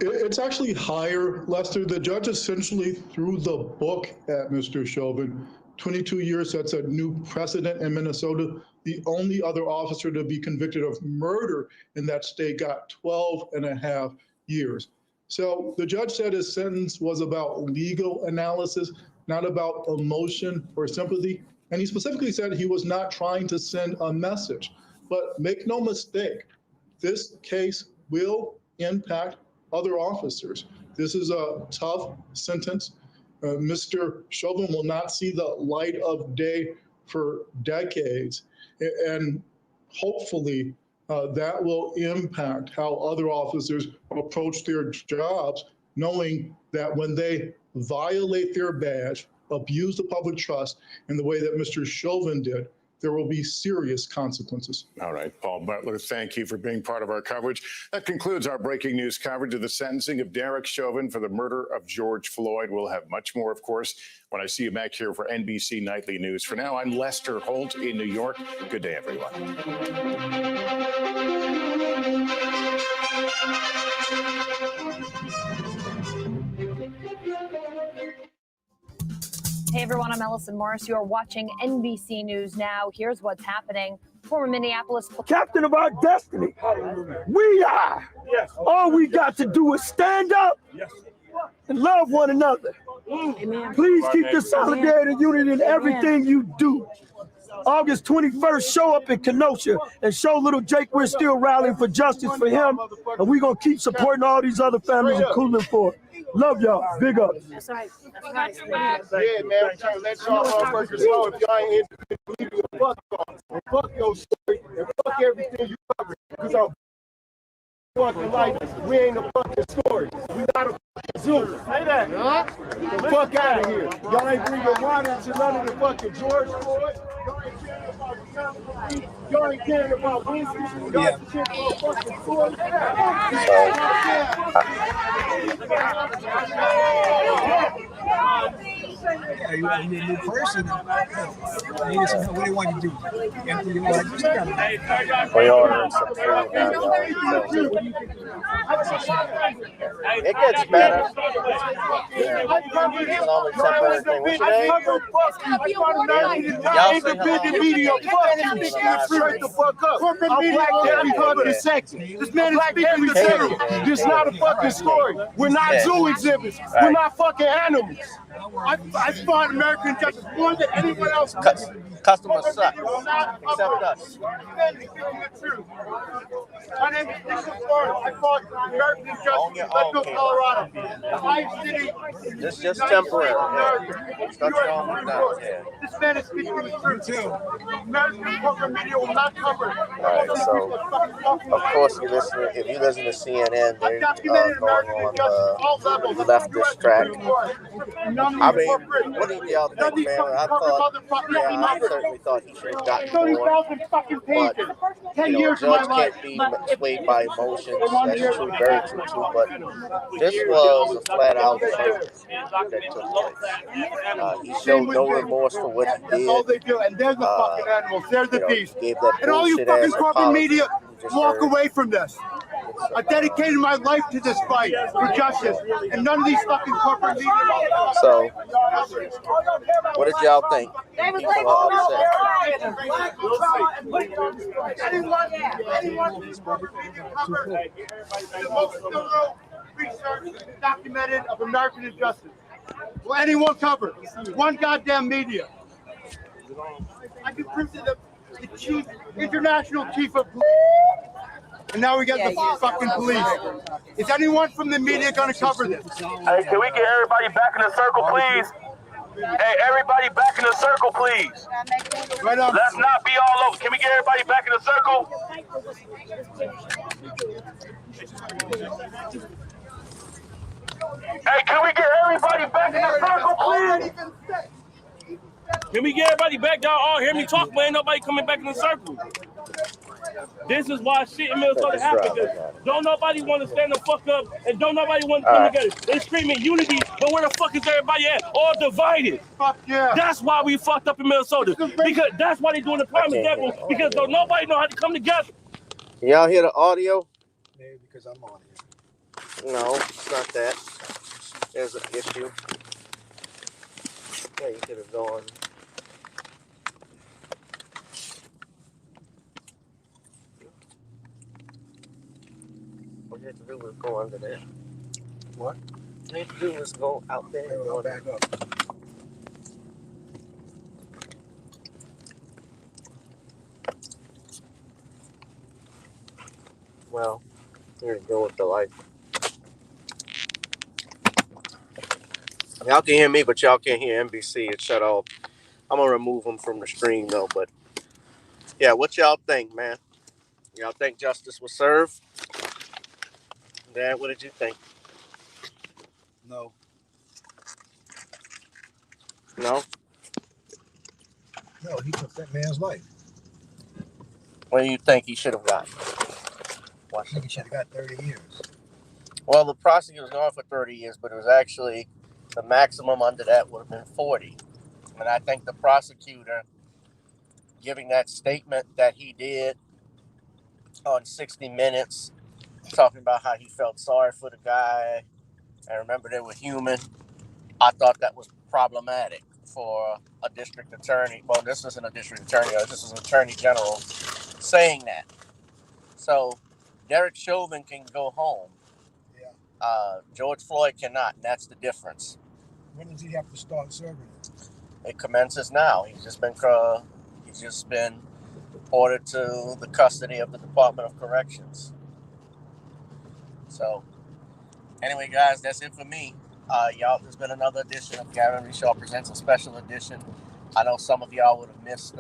It's actually higher, Lester. The judge essentially threw the book at Mr. Chauvin. 22 years, that's a new precedent in Minnesota. The only other officer to be convicted of murder in that state got 12 and a half years. So the judge said his sentence was about legal analysis, not about emotion or sympathy. And he specifically said he was not trying to send a message. But make no mistake, this case will impact other officers. This is a tough sentence. Mr. Chauvin will not see the light of day for decades. And hopefully that will impact how other officers approach their jobs, knowing that when they violate their badge, abuse the public trust in the way that Mr. Chauvin did, there will be serious consequences. All right, Paul Butler, thank you for being part of our coverage. That concludes our breaking news coverage of the sentencing of Derrick Chauvin for the murder of George Floyd. We'll have much more, of course, when I see you back here for NBC Nightly News. For now, I'm Lester Holt in New York. Good day, everyone. everyone, I'm Ellison Morris. You're watching NBC News Now. Here's what's happening. Former Minneapolis captain of our destiny. We are. All we got to do is stand up and love one another. Please keep the solidarity and unity in everything you do. August 21st, show up in Kenosha and show little Jake we're still rallying for justice for him, and we're going to keep supporting all these other families in Cleveland for it. Love y'all. Big up. That's right. Yeah, man, I'm trying to let y'all motherfuckers know if y'all ain't in the media, fuck off. And fuck your story and fuck everything you cover. Because our fucking life, we ain't a fucking story. We not a fucking zoo. Say that. The fuck out of here. Y'all ain't bringing water to none of the fucking George Floyd. Y'all ain't caring about Winston. Y'all ain't caring about fucking Floyd. You need a new person. What do you want to do? Empty your life. We ordered some food now, y'all. So it gets better. It's an only temporary thing. What's your name? Y'all say hello. Media, straight the fuck up. I'm black every fucking section. This man is speaking the truth. This is not a fucking story. We're not zoo exhibits. We're not fucking animals. I fought American justice more than anyone else. Customers suck, except us. My name is Nicholas Floyd. I fought American justice. Let's go, Colorado. The highest city. This is just temporary. Start your own now. Yeah. This man is speaking the truth. American corporate media will not cover it. All right, so of course you listen. If you listen to CNN, they're going on the leftist track. I mean, what do y'all think, man? I certainly thought he should have gotten more. But a judge can't be swayed by emotions. That's true, very true too. But this was a flat-out murder that took place. He showed no remorse for what he did. That's all they do, and they're the fucking animals. They're the beast. Gave that and all you fucking corporate media, walk heard. Away from this. I dedicated my life to this fight for justice, and none of these fucking corporate media. So, what did y'all think? People are upset. Anyone in corporate media cover the most thorough research documented of American injustice? Will anyone cover one goddamn media? I can prove to the chief, international chief of police. And now we got the fucking police. Is anyone from the media going to cover this? Hey, can we get everybody back in the circle, please? Hey, everybody back in the circle, please. Right on. Let's not be all over. Can we get everybody back in the circle? Hey, can we get everybody back in the circle, please? Can we get everybody back? Y'all all hear me talk, but ain't nobody coming back in the circle. This is why shit in Minnesota happened. Don't nobody want to stand the fuck up, and don't nobody want to come together. They screaming unity, but where the fuck is everybody at? All divided. Fuck yeah. That's why we fucked up in Minnesota. Because that's why they doing the prime example. Because don't nobody know how to come together. Can y'all hear the audio? Maybe because I'm on here. No, it's not that. There's an issue. Yeah, you could have gone. All you have to do was go under there. What? All you have to do was go out there and go back up. Well, here you go with the light. Y'all can hear me, but y'all can't hear NBC. It's shut off. I'm gonna remove them from the stream though. But yeah, what y'all think, man? Y'all think justice was served? Dad, what did you think? No. No? No, he took that man's life. What do you think he should have got? I think he should have got 30 years. Well, the prosecutor was going for 30 years, but it was actually the maximum under that would have been 40. And I think the prosecutor giving that statement that he did on 60 Minutes, talking about how he felt sorry for the guy and remember they were human, I thought that was problematic. for a district attorney. Well, this isn't a district attorney. This is an attorney general saying that. So Derrick Chauvin can go home. George Floyd cannot, and that's the difference. When does he have to start serving it? It commences now. He's just been ordered to the custody of the Department of Corrections. So, anyway, guys, that's it for me. Y'all, there's been another edition of Gavin Reshaw Presents, a special edition. I know some of y'all would have missed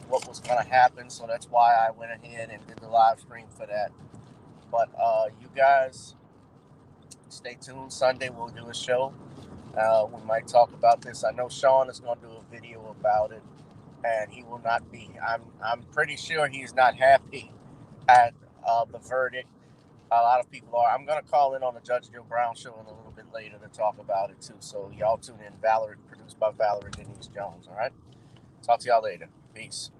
what was going to happen, so that's why I went ahead and did the live stream for that. But you guys, stay tuned. Sunday we'll do a show. We might talk about this. I know Sean is going to do a video about it, and he will not be. I'm pretty sure he's not happy at the verdict. A lot of people are. I'm going to call in on the Judge Joe Brown show in a little bit later to talk about it too. So y'all tune in. Valerie, produced by Valerie Denise Jones. All right. Talk to y'all later. Peace.